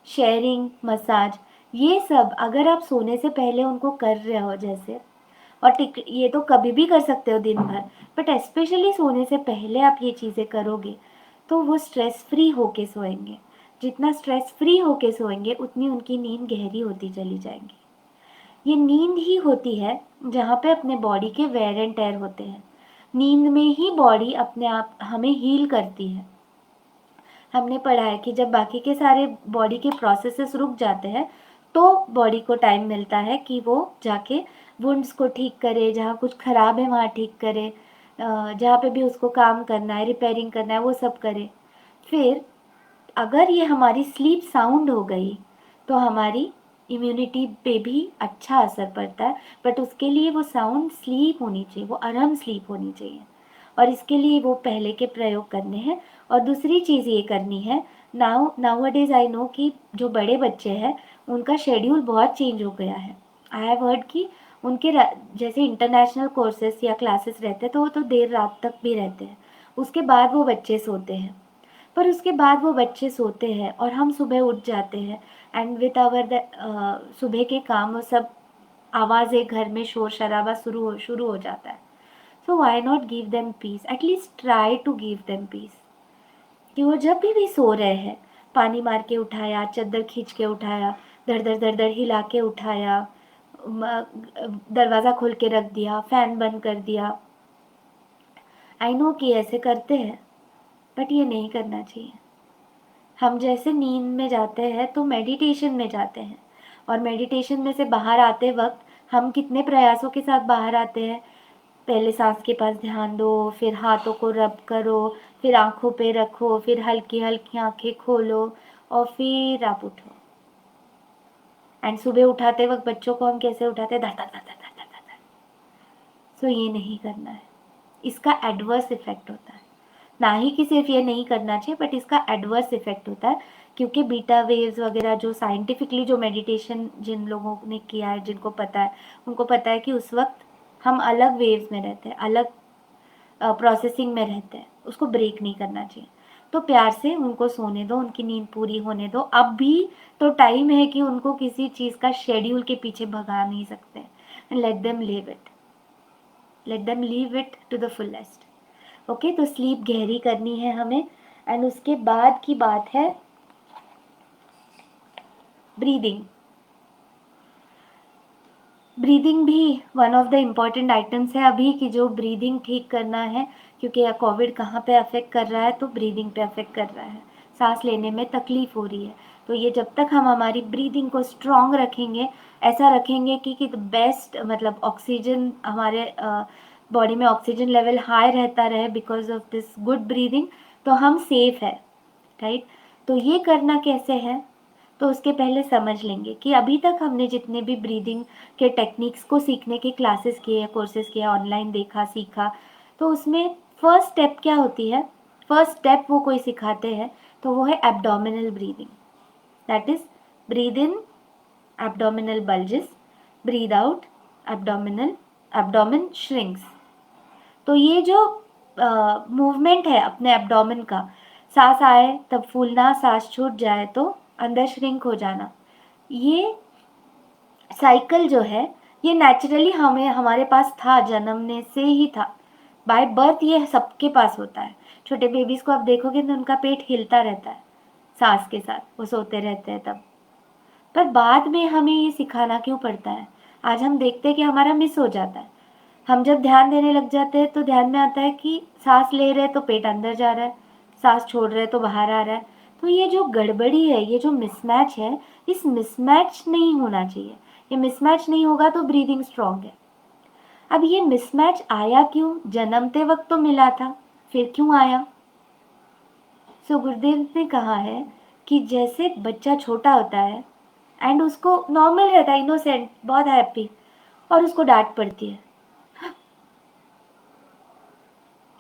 शेयरिंग, मसाज, ये सब अगर आप सोने से पहले उनको कर रहे हो जैसे, और ये तो कभी भी कर सकते हो दिन भर, बट स्पेशली सोने से पहले आप ये चीज़ें करोगे तो वो स्ट्रेस फ्री होके सोएंगे। जितना स्ट्रेस फ्री होके सोएंगे उतनी उनकी नींद गहरी होती चली जाएगी। ये नींद ही होती है जहाँ पे अपने बॉडी के वेयर एंड टेयर होते हैं। नींद में ही बॉडी अपने आप हमें हील करती है। हमने पढ़ा है कि जब बाकी के सारे बॉडी के प्रोसेसेस रुक जाते हैं तो बॉडी को टाइम मिलता है कि वो जाके वुंड्स को ठीक करे, जहाँ कुछ ख़राब है वहाँ ठीक करे, जहाँ पे भी उसको काम करना है, रिपेयरिंग करना है, वो सब करे। फिर अगर ये हमारी स्लीप साउंड हो गई तो हमारी इम्यूनिटी पे भी अच्छा असर पड़ता है, बट उसके लिए वो साउंड स्लीप होनी चाहिए, वो आराम स्लीप होनी चाहिए, और इसके लिए वो पहले के प्रयोग करने हैं। और दूसरी चीज़ ये करनी है, नाउ आई नो कि जो बड़े बच्चे हैं उनका शेड्यूल बहुत चेंज हो गया है। आई हैव हर्ड कि उनके जैसे इंटरनेशनल कोर्सेस या क्लासेस रहते हैं तो वो तो देर रात तक भी रहते हैं, उसके बाद वो बच्चे सोते हैं। पर उसके बाद वो बच्चे सोते हैं और हम सुबह उठ जाते हैं, एंड विथ आवर सुबह के काम वो सब आवाज़ें घर में शोर शराबा शुरू हो जाता है। So why not give them peace, at least try to give them peace. कि वो जब भी सो रहे हैं, पानी मार के उठाया, चद्दर खींच के उठाया, धड़ धड़ हिला के उठाया, दरवाज़ा खोल के रख दिया, फैन बंद कर दिया। आई नो कि ऐसे करते हैं, बट ये नहीं करना चाहिए। हम जैसे नींद में जाते हैं तो मेडिटेशन में जाते हैं, और मेडिटेशन में से बाहर आते वक्त हम कितने प्रयासों के साथ बाहर आते हैं। पहले सांस के पास ध्यान दो, फिर हाथों को रब करो, फिर आंखों पे रखो, फिर हल्की हल्की आंखें खोलो, और फिर आप उठो। एंड सुबह उठाते वक्त बच्चों को हम कैसे उठाते हैं, धर धर धर धर धर धर धर। सो ये नहीं करना है, इसका एडवर्स इफेक्ट होता है। ना ही कि सिर्फ ये नहीं करना चाहिए, बट इसका एडवर्स इफेक्ट होता है, क्योंकि बीटा वेव्स वगैरह जो साइंटिफिकली जो मेडिटेशन जिन लोगों ने किया है, जिनको पता है, उनको पता है कि उस वक्त हम अलग वेव्स में रहते हैं, अलग प्रोसेसिंग में रहते हैं, उसको ब्रेक नहीं करना चाहिए। तो प्यार से उनको सोने दो, उनकी नींद पूरी होने दो। अब भी तो टाइम है कि उनको किसी चीज़ का शेड्यूल के पीछे भगा नहीं सकते। Let them live it, let them live it to the fullest. Okay, तो स्लीप गहरी करनी है हमें। एंड उसके बाद की बात है ब्रीदिंग। ब्रीदिंग भी one of the important items है अभी की, जो ब्रीदिंग ठीक करना है, क्योंकि कोविड कहाँ पे अफेक्ट कर रहा है, तो ब्रीदिंग पे अफेक्ट कर रहा है, सांस लेने में तकलीफ हो रही है। तो ये जब तक हम हमारी ब्रीदिंग को स्ट्रॉन्ग रखेंगे, ऐसा रखेंगे कि द बेस्ट, मतलब ऑक्सीजन हमारे बॉडी में ऑक्सीजन लेवल हाई रहता रहे because of this good breathing, तो हम सेफ है, राइट। तो ये करना कैसे है, तो उसके पहले समझ लेंगे कि अभी तक हमने जितने भी ब्रीदिंग के टेक्निक्स को सीखने के क्लासेस किए, कोर्सेज किए, ऑनलाइन देखा सीखा, तो उसमें फर्स्ट स्टेप क्या होती है, फर्स्ट स्टेप वो कोई सिखाते हैं तो वो है abdominal breathing. That is breathe in abdominal bulges, breathe out abdomen shrinks. तो ये जो मूवमेंट है अपने एब्डोमेन का, सांस आए तब फूलना, सांस छूट जाए तो अंदर श्रिंक हो जाना, ये साइकिल जो है ये नेचुरली हमें हमारे पास था, जन्मने से ही था, बाय बर्थ ये सबके पास होता है। छोटे बेबीज को आप देखोगे तो उनका पेट हिलता रहता है सांस के साथ, वो सोते रहते हैं तब। पर बाद में हमें ये सिखाना क्यों पड़ता है, आज हम देखते हैं कि हमारा मिस हो जाता है। हम जब ध्यान देने लग जाते हैं तो ध्यान में आता है कि सांस ले रहे तो पेट अंदर जा रहा है, सांस छोड़ रहे तो बाहर आ रहा है। तो ये जो गड़बड़ी है, ये जो मिसमैच है, इस मिसमैच नहीं होना चाहिए। ये मिसमैच नहीं होगा तो ब्रीदिंग स्ट्रॉन्ग है। अब ये मिसमैच आया क्यों, जन्मते वक्त तो मिला था, फिर क्यों आया। सो गुरुदेव ने कहा है कि जैसे बच्चा छोटा होता है एंड उसको नॉर्मल रहता है, इनोसेंट, बहुत हैप्पी, और उसको डांट पड़ती है,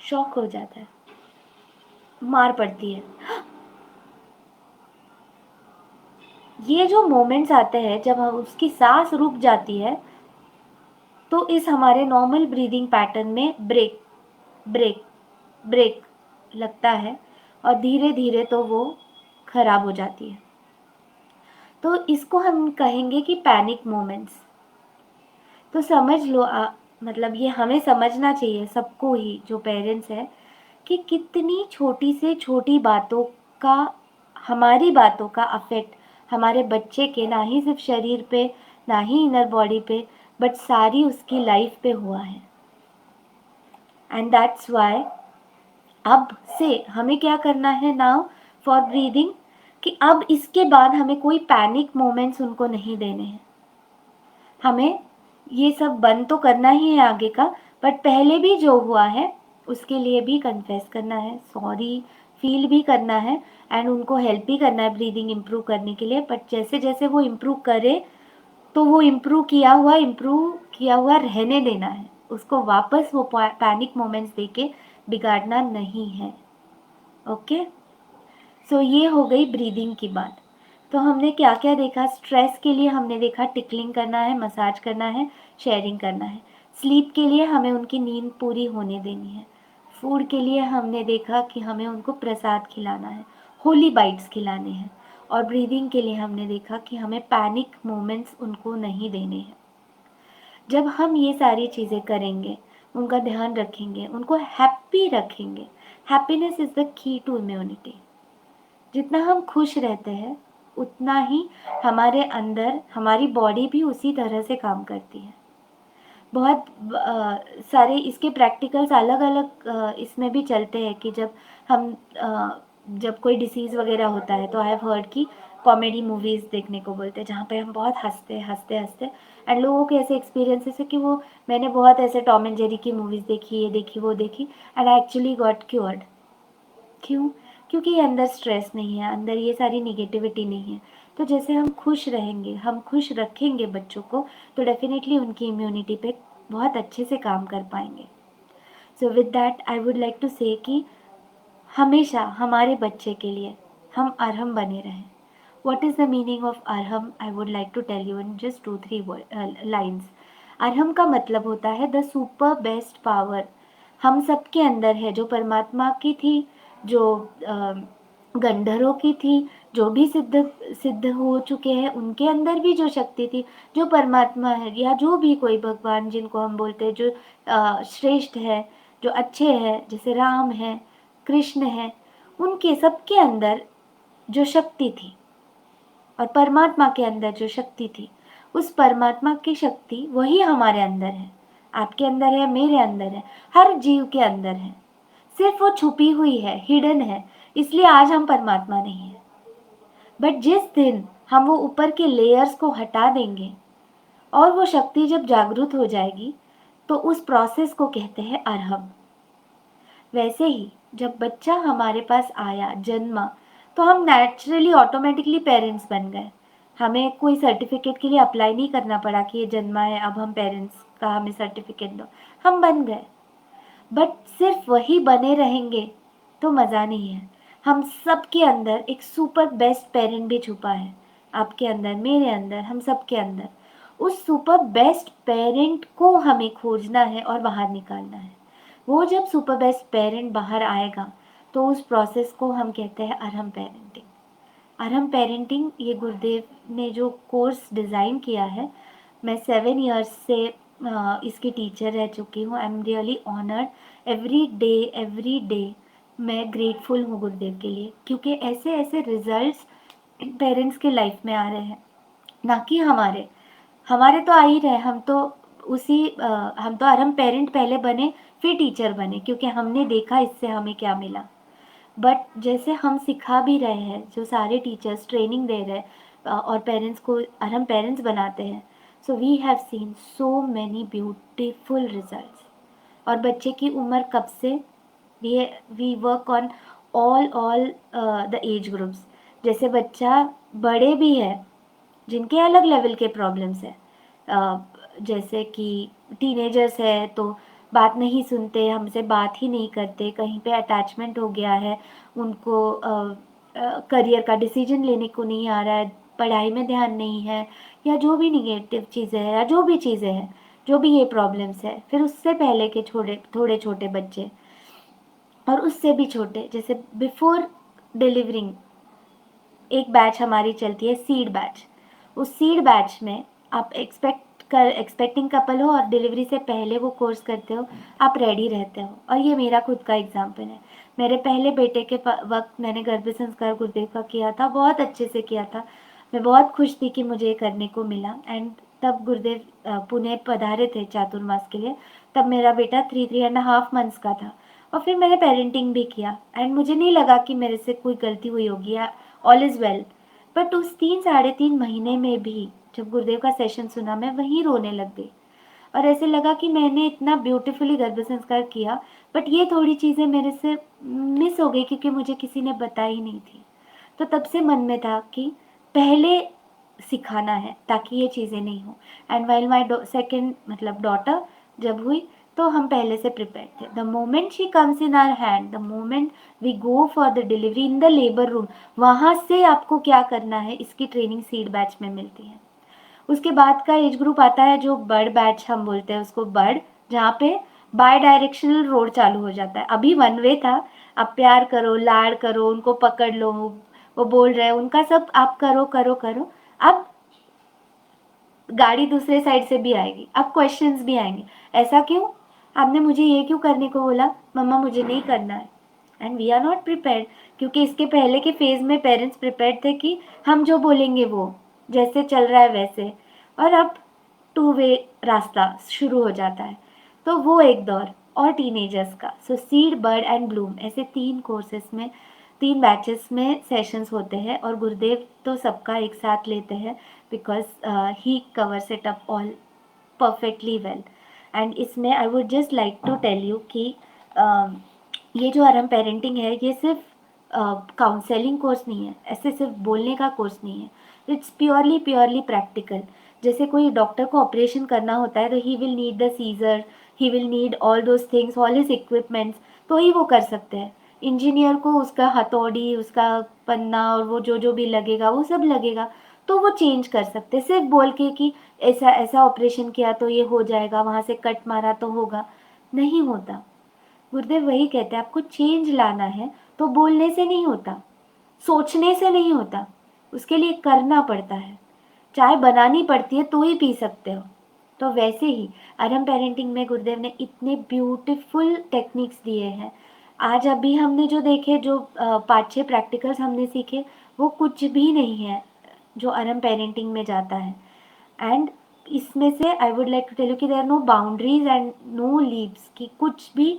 शॉक हो जाता है, मार पड़ती है। ये जो मोमेंट्स आते हैं जब हम उसकी सांस रुक जाती है, तो इस हमारे नॉर्मल ब्रीदिंग पैटर्न में ब्रेक ब्रेक ब्रेक लगता है, और धीरे धीरे तो वो खराब हो जाती है। तो इसको हम कहेंगे कि पैनिक मोमेंट्स। तो समझ लो, मतलब ये हमें समझना चाहिए सबको ही, जो पेरेंट्स हैं, कि कितनी छोटी से छोटी बातों का, हमारी बातों का अफेक्ट हमारे बच्चे के, ना ही सिर्फ शरीर पे, ना ही इनर बॉडी पे, बट सारी उसकी लाइफ पे हुआ है। एंड दैट्स वाई अब से हमें क्या करना है नाउ फॉर ब्रीदिंग, कि अब इसके बाद हमें कोई पैनिक मोमेंट्स उनको नहीं देने हैं। हमें ये सब बंद तो करना ही है आगे का, बट पहले भी जो हुआ है उसके लिए भी कन्फेस करना है, सॉरी फील भी करना है, एंड उनको हेल्प भी करना है ब्रीदिंग इम्प्रूव करने के लिए। बट जैसे जैसे वो इम्प्रूव करे तो वो इम्प्रूव किया हुआ रहने देना है, उसको वापस वो पैनिक मोमेंट्स देके बिगाड़ना नहीं है। ओके, सो ये हो गई ब्रीदिंग की बात। तो हमने क्या क्या देखा? स्ट्रेस के लिए हमने देखा टिकलिंग करना है, मसाज करना है, शेयरिंग करना है। स्लीप के लिए हमें उनकी नींद पूरी होने देनी है। फूड के लिए हमने देखा कि हमें उनको प्रसाद खिलाना है, होली बाइट्स खिलाने हैं। और ब्रीदिंग के लिए हमने देखा कि हमें पैनिक मोमेंट्स उनको नहीं देने हैं। जब हम ये सारी चीज़ें करेंगे, उनका ध्यान रखेंगे, उनको हैप्पी रखेंगे, happiness is the key to immunity. जितना हम खुश रहते हैं उतना ही हमारे अंदर हमारी बॉडी भी उसी तरह से काम करती है। बहुत सारे इसके प्रैक्टिकल्स अलग अलग इसमें भी चलते हैं कि जब कोई डिसीज़ वगैरह होता है तो आई हैव हर्ड कि कॉमेडी मूवीज़ देखने को बोलते हैं, जहाँ पे हम बहुत हंसते एंड लोगों के ऐसे एक्सपीरियंसेस है कि वो मैंने बहुत ऐसे टॉम एंड जेरी की मूवीज़ देखी, ये देखी, वो देखी, and I actually got cured. क्यों? क्योंकि ये अंदर स्ट्रेस नहीं है, अंदर ये सारी निगेटिविटी नहीं है। तो जैसे हम खुश रहेंगे, हम खुश रखेंगे बच्चों को, तो डेफिनेटली उनकी इम्यूनिटी पे बहुत अच्छे से काम कर पाएंगे। So with that I would like to say कि हमेशा हमारे बच्चे के लिए हम अरहम बने रहें। What is the meaning of Arham? I would like to tell you in just 2-3 lines. Arham का मतलब होता है द सुपर बेस्ट पावर। हम सबके अंदर है, जो परमात्मा की थी, जो गंधर्वों की थी, जो भी सिद्ध सिद्ध हो चुके हैं उनके अंदर भी जो शक्ति थी, जो परमात्मा है या जो भी कोई भगवान जिनको हम बोलते हैं, जो श्रेष्ठ है, जो अच्छे हैं, जैसे राम है, कृष्ण है, उनके सबके अंदर जो शक्ति थी और परमात्मा के अंदर जो शक्ति थी, उस परमात्मा की शक्ति वही हमारे अंदर है, आपके अंदर है, मेरे अंदर है, हर जीव के अंदर है। सिर्फ वो छुपी हुई है, हिडन है, इसलिए आज हम परमात्मा नहीं है। बट जिस दिन हम वो ऊपर के लेयर्स को हटा देंगे और वो शक्ति जब जागृत हो जाएगी, तो उस प्रोसेस को कहते हैं अरहम। वैसे ही जब बच्चा हमारे पास आया, जन्मा, तो हम नेचुरली ऑटोमेटिकली पेरेंट्स बन गए। हमें कोई सर्टिफिकेट के लिए अप्लाई नहीं करना पड़ा कि ये जन्मा है, अब हम पेरेंट्स का हमें सर्टिफिकेट दो, हम बन गए। बट सिर्फ वही बने रहेंगे तो मज़ा नहीं है। हम सबके अंदर एक सुपर बेस्ट पेरेंट भी छुपा है, आपके अंदर, मेरे अंदर, हम सबके अंदर। उस सुपर बेस्ट पेरेंट को हमें खोजना है और बाहर निकालना है। वो जब सुपर बेस्ट पेरेंट बाहर आएगा तो उस प्रोसेस को हम कहते हैं अरहम पेरेंटिंग। अरहम पेरेंटिंग ये गुरुदेव ने जो कोर्स डिज़ाइन किया है, मैं 7 इयर्स से इसकी टीचर रह चुकी हूँ। I am really honoured every day मैं ग्रेटफुल हूँ गुरुदेव के लिए, क्योंकि ऐसे ऐसे रिजल्ट्स पेरेंट्स के लाइफ में आ रहे हैं, ना कि हमारे तो आ ही रहे। हम तो अरहम पेरेंट पहले बने, फिर टीचर बने, क्योंकि हमने देखा इससे हमें क्या मिला। बट जैसे हम सिखा भी रहे हैं, जो सारे टीचर्स ट्रेनिंग दे रहे हैं और पेरेंट्स को अरहम पेरेंट्स बनाते हैं, so we have seen so many beautiful results. और बच्चे की उम्र कब से, we work on all the age groups. जैसे बच्चा बड़े भी है जिनके अलग लेवल के प्रॉब्लम्स हैं, जैसे कि टीनेजर्स है तो बात नहीं सुनते, हमसे बात ही नहीं करते, कहीं पे अटैचमेंट हो गया है, उनको करियर का डिसीजन लेने को नहीं आ रहा है, पढ़ाई में ध्यान नहीं है, या जो भी निगेटिव चीज़ें हैं, या जो भी चीज़ें हैं, जो भी ये प्रॉब्लम्स है। फिर उससे पहले के थोड़े छोटे बच्चे और उससे भी छोटे, जैसे बिफोर डिलीवरिंग एक बैच हमारी चलती है, सीड बैच। उस सीड बैच में आप एक्सपेक्टिंग कपल हो और डिलीवरी से पहले वो कोर्स करते हो, आप रेडी रहते हो। और ये मेरा खुद का एग्जाम्पल है। मेरे पहले बेटे के वक्त मैंने गर्भ संस्कार गुरुदेव का किया था, बहुत अच्छे से किया था। मैं बहुत खुश थी कि मुझे ये करने को मिला। एंड तब गुरुदेव पुणे पधारे थे चातुर्मास के लिए। तब मेरा बेटा 3.5 मंथ्स का था। और फिर मैंने पेरेंटिंग भी किया एंड मुझे नहीं लगा कि मेरे से कोई गलती हुई होगी, ऑल इज़ वेल। बट उस 3 साढ़े 3 महीने में भी जब गुरुदेव का सेशन सुना, मैं वहीं रोने लग गई और ऐसे लगा कि मैंने इतना ब्यूटीफुली गर्भ संस्कार किया, बट ये थोड़ी चीज़ें मेरे से मिस हो गई क्योंकि मुझे किसी ने बताई नहीं थी। तो तब से मन में था कि पहले सिखाना है ताकि ये चीज़ें नहीं हो। एंड वाइल माई सेकेंड मतलब डॉटर जब हुई, तो हम पहले से प्रिपेयर थे। The moment she comes in our hand, the moment we go for the delivery in the labour room, वहाँ से आपको क्या करना है इसकी ट्रेनिंग सीड बैच में मिलती है। उसके बाद का एज ग्रुप आता है जो बर्ड बैच हम बोलते हैं उसको, बर्ड, जहाँ पे बाय डायरेक्शनल रोड चालू हो जाता है। अभी वन वे था, आप प्यार करो, लाड़ करो, उनको पकड़ लो, वो बोल रहे हैं उनका सब आप करो करो करो। अब गाड़ी दूसरे साइड से भी आएगी, अब क्वेश्चंस भी आएंगे, ऐसा क्यों, आपने मुझे ये क्यों करने को बोला, मम्मा मुझे नहीं करना है। And we are not prepared, क्योंकि इसके पहले के फेज में पेरेंट्स प्रिपेयर्ड थे कि हम जो बोलेंगे वो जैसे चल रहा है वैसे, और अब टू वे रास्ता शुरू हो जाता है। तो वो एक दौर और टीनेजर्स का। सो सीड, बर्ड एंड ब्लूम, ऐसे 3 कोर्सेस में 3 बैचेस में सेशंस होते हैं और गुरुदेव तो सबका एक साथ लेते हैं because he covers it up all perfectly well. And इसमें I would just like to tell you कि ये जो आरएम पेरेंटिंग है ये सिर्फ काउंसलिंग कोर्स नहीं है, ऐसे सिर्फ बोलने का कोर्स नहीं है, इट्स प्योरली प्योरली प्रैक्टिकल। जैसे कोई डॉक्टर को ऑपरेशन करना होता है तो he will need the seizure, he will need all those things, all his equipments, तो ही वो कर सकते हैं। इंजीनियर को उसका हथौड़ी, उसका पन्ना और वो जो जो भी लगेगा वो सब लगेगा, तो वो चेंज कर सकते, सिर्फ बोल के कि ऐसा ऐसा ऑपरेशन किया तो ये हो जाएगा, वहाँ से कट मारा तो होगा, नहीं होता। गुरुदेव वही कहते हैं, आपको चेंज लाना है तो बोलने से नहीं होता, सोचने से नहीं होता, उसके लिए करना पड़ता है। चाय बनानी पड़ती है तो ही पी सकते हो। तो वैसे ही आरएम पेरेंटिंग में गुरुदेव ने इतने ब्यूटीफुल टेक्निक्स दिए हैं। आज अभी हमने जो देखे, जो 5-6 प्रैक्टिकल्स हमने सीखे, वो कुछ भी नहीं है जो आरएम पेरेंटिंग में जाता है। एंड इसमें से I would like to tell you कि there are no boundaries and no leaves, कि कुछ भी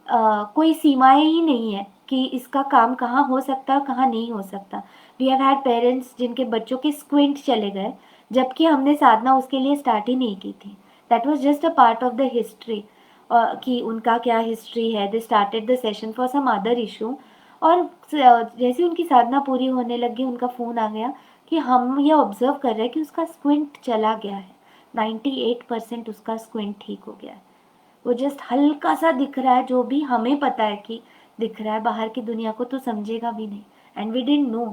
कोई सीमाएं ही नहीं है कि इसका काम कहाँ हो सकता है कहाँ नहीं हो सकता। वी हैव हैड पेरेंट्स जिनके बच्चों के स्क्विंट चले गए, जबकि हमने साधना उसके लिए स्टार्ट ही नहीं की थी। That was just a part of the history, कि उनका क्या हिस्ट्री है, they started the session for some other issue. और जैसे उनकी साधना पूरी होने लगी उनका फ़ोन आ गया कि हम ये ऑब्जर्व कर रहे हैं कि उसका स्क्विंट चला गया है, 98% उसका स्क्विंट ठीक हो गया है। वो जस्ट हल्का सा दिख रहा है, जो भी हमें पता है कि दिख रहा है, बाहर की दुनिया को तो समझेगा भी नहीं। एंड वी डिडंट नो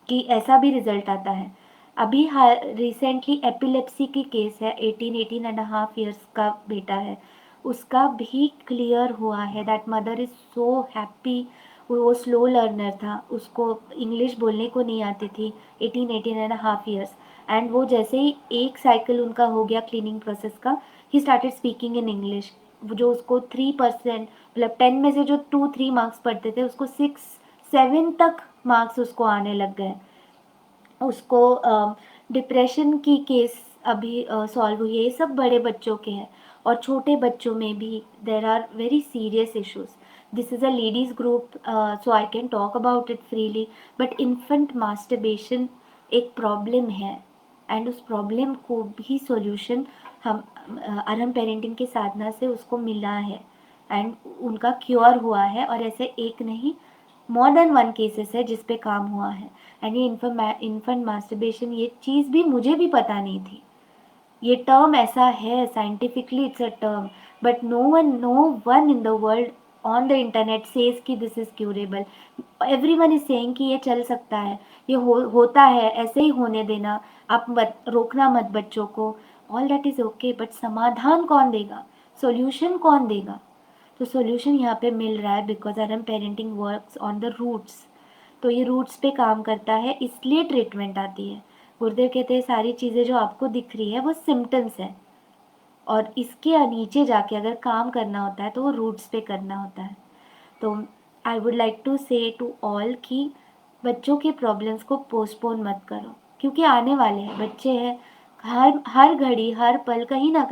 कि ऐसा भी रिजल्ट आता है। अभी रिसेंटली एपिलेप्सी की केस है, 18.5 ईयर्स का बेटा है, उसका भी क्लियर हुआ है। That mother is so happy. वो स्लो लर्नर था, उसको इंग्लिश बोलने को नहीं आती थी, 18.5 ईयर्स। एंड वो जैसे ही एक साइकिल उनका हो गया क्लीनिंग प्रोसेस का, he started speaking in English. जो उसको 3% मतलब 10 में से जो 2-3 मार्क्स पढ़ते थे, उसको 6-7 तक मार्क्स उसको आने लग गए। उसको डिप्रेशन की केस अभी सॉल्व हुई है। ये सब बड़े बच्चों के हैं और छोटे बच्चों में भी there are very serious issues. This is a ladies group, so I can talk about it freely, but infant masturbation एक प्रॉब्लम है एंड उस प्रॉब्लम को भी सॉल्यूशन हम आरएम पेरेंटिंग की साधना से उसको मिला है एंड उनका क्योर हुआ है। और ऐसे एक नहीं, मोर देन 1 केसेस है जिस पे काम हुआ है। एंड ये इन्फेंट मास्टरबेशन, ये चीज़ भी मुझे भी पता नहीं थी, ये टर्म ऐसा है, scientifically it's a term, but no one in the world on the internet says कि this is curable. Everyone is saying कि ये चल सकता है, ये होता है, ऐसे ही होने देना, आप मत रोकना मत बच्चों को, all that is okay, but समाधान कौन देगा, सॉल्यूशन कौन देगा। तो सॉल्यूशन यहाँ पे मिल रहा है because Arham parenting works on the roots. तो ये रूट्स पे काम करता है, इसलिए ट्रीटमेंट आती है। गुरुदेव कहते हैं सारी चीज़ें जो आपको दिख रही है वो सिम्टम्स है, और इसके नीचे जाके अगर काम करना होता है तो वो रूट्स पे करना होता है। तो आई वुड लाइक टू से टू ऑल कि बच्चों के प्रॉब्लम्स को पोस्टपोन मत करो, क्योंकि आने वाले हैं, बच्चे हैं, हर हर घड़ी हर पल कहीं ना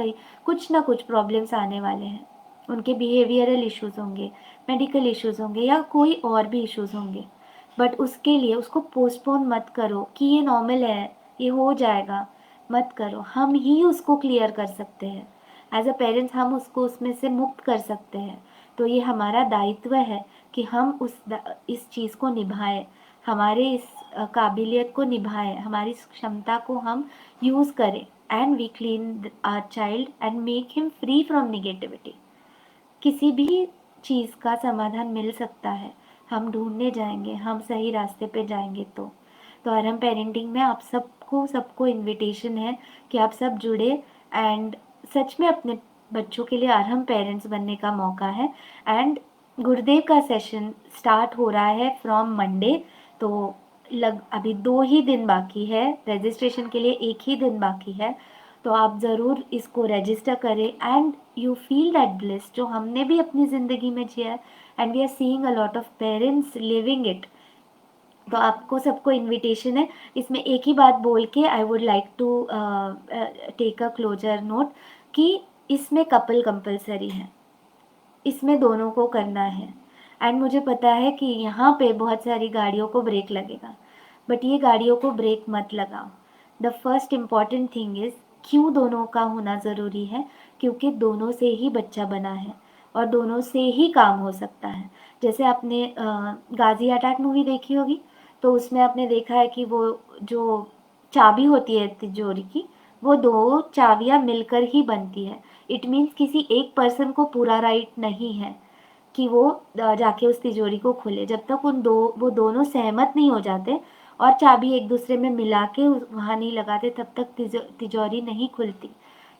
कुछ प्रॉब्लम्स आने वाले हैं। उनके बिहेवियरल इश्यूज़ होंगे, मेडिकल इश्यूज़ होंगे या कोई और भी इश्यूज़ होंगे। बट उसके लिए उसको पोस्टपोन मत करो कि ये नॉर्मल है, ये हो जाएगा, मत करो। हम ही उसको क्लियर कर सकते हैं एज अ पेरेंट्स, हम उसको उसमें से मुक्त कर सकते हैं। तो ये हमारा दायित्व है कि हम इस चीज़ को निभाएं, हमारे इस काबिलियत को निभाएं, हमारी इस क्षमता को हम यूज़ करें, and we clean our child and make him free from negativity. किसी भी चीज़ का समाधान मिल सकता है, हम ढूंढने जाएंगे, हम सही रास्ते पे जाएंगे। तो आरएम पेरेंटिंग में आप सबको इनविटेशन है कि आप सब जुड़े एंड सच में अपने बच्चों के लिए अरहम पेरेंट्स बनने का मौका है। एंड गुरुदेव का सेशन स्टार्ट हो रहा है फ्रॉम मंडे। तो अभी 2 ही दिन बाकी है रजिस्ट्रेशन के लिए, 1 ही दिन बाकी है। तो आप ज़रूर इसको रजिस्टर करें and you feel that bliss जो हमने भी अपनी ज़िंदगी में जिया है, and we are seeing a lot of parents living it. तो आपको सबको इनविटेशन है। इसमें एक ही बात बोल के I would like to take a closer note कि इसमें कपल कंपलसरी है, इसमें दोनों को करना है। एंड मुझे पता है कि यहाँ पे बहुत सारी गाड़ियों को ब्रेक लगेगा, बट ये गाड़ियों को ब्रेक मत लगाओ। The first important thing is क्यों दोनों का होना ज़रूरी है, क्योंकि दोनों से ही बच्चा बना है और दोनों से ही काम हो सकता है। जैसे आपने गाजी अटैक मूवी देखी होगी, तो उसमें आपने देखा है कि वो जो चाबी होती है तिजोरी की, वो 2 चाबियाँ मिलकर ही बनती है। इट मीन्स किसी एक पर्सन को पूरा राइट नहीं है कि वो जाके उस तिजोरी को खोले। जब तक वो दोनों सहमत नहीं हो जाते और चाबी एक दूसरे में मिला के वहाँ नहीं लगाते, तब तक तिजोरी नहीं खुलती।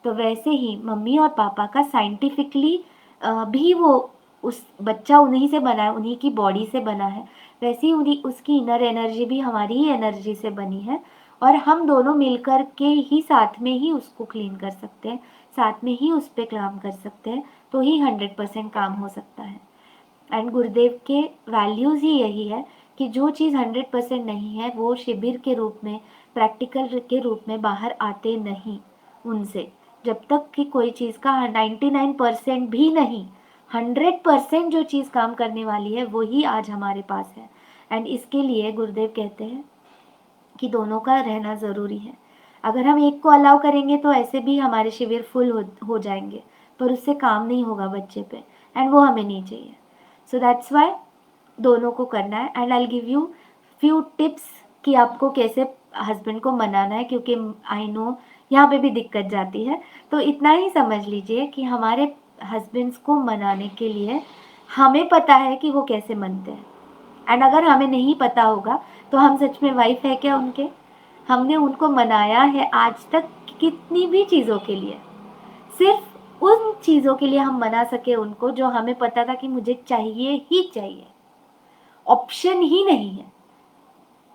तो वैसे ही मम्मी और पापा का साइंटिफिकली भी वो उस बच्चा उन्हीं से बना है, उन्हीं की बॉडी से बना है। वैसे ही उन्हीं उसकी इनर एनर्जी भी हमारी ही एनर्जी से बनी है, और हम दोनों मिलकर के ही साथ में ही उसको क्लीन कर सकते हैं, साथ में ही उस पर काम कर सकते हैं। तो ही 100% काम हो सकता है। एंड गुरुदेव के वैल्यूज़ ही यही है कि जो चीज़ 100% नहीं है वो शिविर के रूप में, प्रैक्टिकल के रूप में बाहर आते नहीं उनसे। जब तक कि कोई चीज़ का 99% भी नहीं, 100% जो चीज़ काम करने वाली है वही आज हमारे पास है। एंड इसके लिए गुरुदेव कहते हैं कि दोनों का रहना ज़रूरी है। अगर हम एक को अलाउ करेंगे तो ऐसे भी हमारे शिविर फुल हो जाएंगे, पर उससे काम नहीं होगा बच्चे पे, एंड वो हमें नहीं चाहिए। सो दैट्स वाई दोनों को करना है। And I give you few tips कि आपको कैसे हस्बैंड को मनाना है, क्योंकि आई नो यहाँ पे भी दिक्कत जाती है। तो इतना ही समझ लीजिए कि हमारे हस्बैंड्स को मनाने के लिए हमें पता है कि वो कैसे मनते हैं। एंड अगर हमें नहीं पता होगा तो हम सच में वाइफ है क्या उनके? हमने उनको मनाया है आज तक कितनी भी चीज़ों के लिए, सिर्फ उन चीज़ों के लिए हम मना सके उनको जो हमें पता था कि मुझे चाहिए ही चाहिए, ऑप्शन ही नहीं है,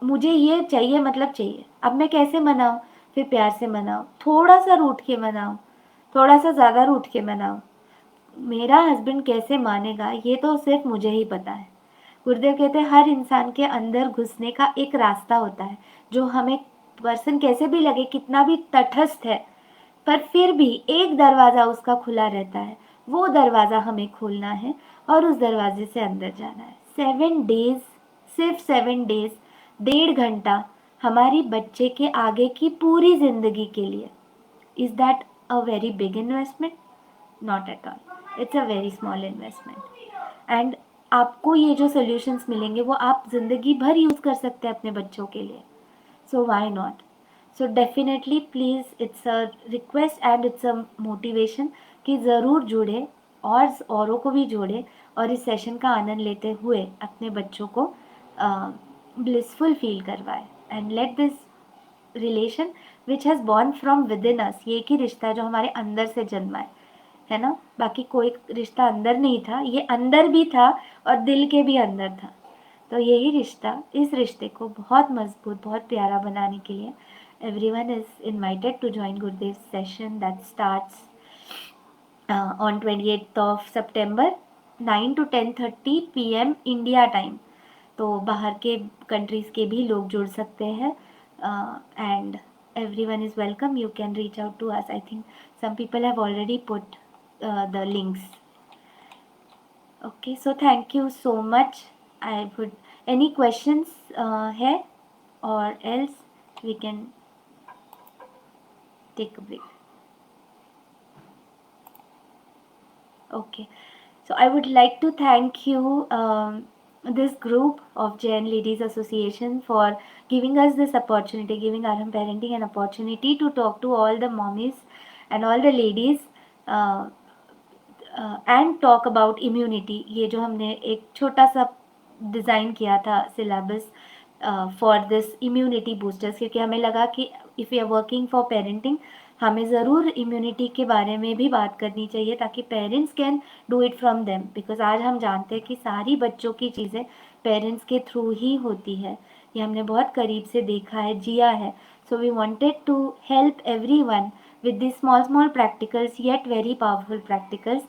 मुझे ये चाहिए मतलब चाहिए। अब मैं कैसे मनाऊं? फिर प्यार से मनाओ, थोड़ा सा रूठ के मनाओ, थोड़ा सा ज़्यादा रूठ के मनाओ। मेरा हस्बैंड कैसे मानेगा ये तो सिर्फ मुझे ही पता है। गुरुदेव कहते हैं हर इंसान के अंदर घुसने का एक रास्ता होता है, जो हमें पर्सन कैसे भी लगे, कितना भी तटस्थ है, पर फिर भी एक दरवाज़ा उसका खुला रहता है। वो दरवाज़ा हमें खोलना है और उस दरवाजे से अंदर जाना है। 7 डेज, सिर्फ 7 डेज, 1.5 घंटा हमारी बच्चे के आगे की पूरी ज़िंदगी के लिए। Is that a very big investment? Not at all, it's a very small investment. And आपको ये जो सोल्यूशंस मिलेंगे वो आप ज़िंदगी भर यूज़ कर सकते हैं अपने बच्चों के लिए। So why not? So definitely please, it's a request and it's a motivation कि ज़रूर जुड़े और औरों को भी जोड़े और इस सेशन का आनंद लेते हुए अपने बच्चों को ब्लिसफुल फील करवाए। And let this relation which has born from within us, ये एक ही रिश्ता जो हमारे अंदर से जन्मा है ना, बाकी कोई रिश्ता अंदर नहीं था, ये अंदर भी था और दिल के भी अंदर था। तो यही रिश्ता, इस रिश्ते को बहुत मजबूत, बहुत प्यारा बनाने के लिए everyone is invited to join Gurudev's session that starts on 28th of September 9 to 10:30 PM India time. तो बाहर के कंट्रीज़ के भी लोग जुड़ सकते हैं and everyone is welcome. You can reach out to us. I think some people have already put the links. Okay, so thank you so much. I would Any questions है, or else we can take a break. Okay, so I would like to thank you, this group of Jain Ladies Association, for giving us this opportunity, giving RM Parenting an opportunity to talk to all the mommies and all the ladies, and talk about immunity. ये जो हमने एक छोटा सा design किया था syllabus for this immunity boosters, क्योंकि हमें लगा कि if you are working for parenting, हमें ज़रूर इम्यूनिटी के बारे में भी बात करनी चाहिए ताकि parents can do it from them, because आज हम जानते हैं कि सारी बच्चों की चीज़ें पेरेंट्स के थ्रू ही होती है. ये हमने बहुत करीब से देखा है, जिया है. So we wanted to help everyone with these small practicals, yet very powerful practicals,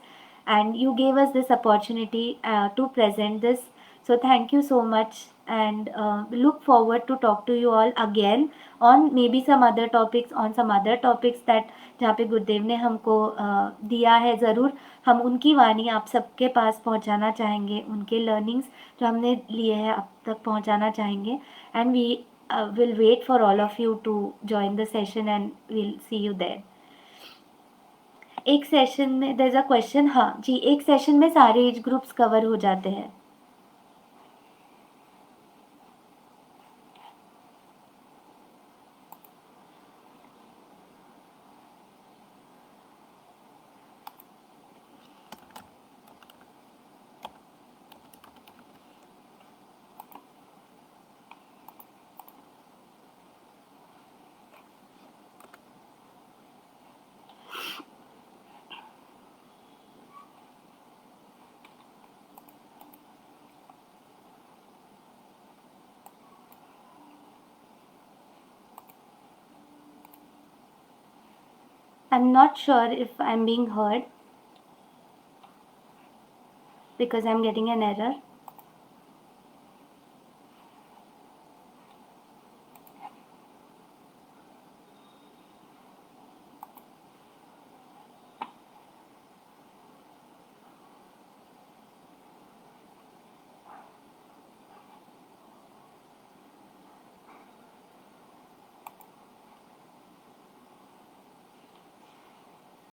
and you gave us this opportunity to present this. So thank you so much, and look forward to talk to you all again on maybe some other topics, on some other topics that जहाँ पे गुरुदेव ने हमको दिया है. ज़रूर हम उनकी वाणी आप सबके पास पहुँचाना चाहेंगे, उनके लर्निंग्स जो हमने लिए हैं अब तक पहुँचाना चाहेंगे. And we will wait for all of you to join the session, and we'll see you there. एक सेशन में there's a question, हाँ जी, एक सेशन में सारे एज ग्रुप्स कवर हो जाते हैं. I'm not sure if I'm being heard because I'm getting an error.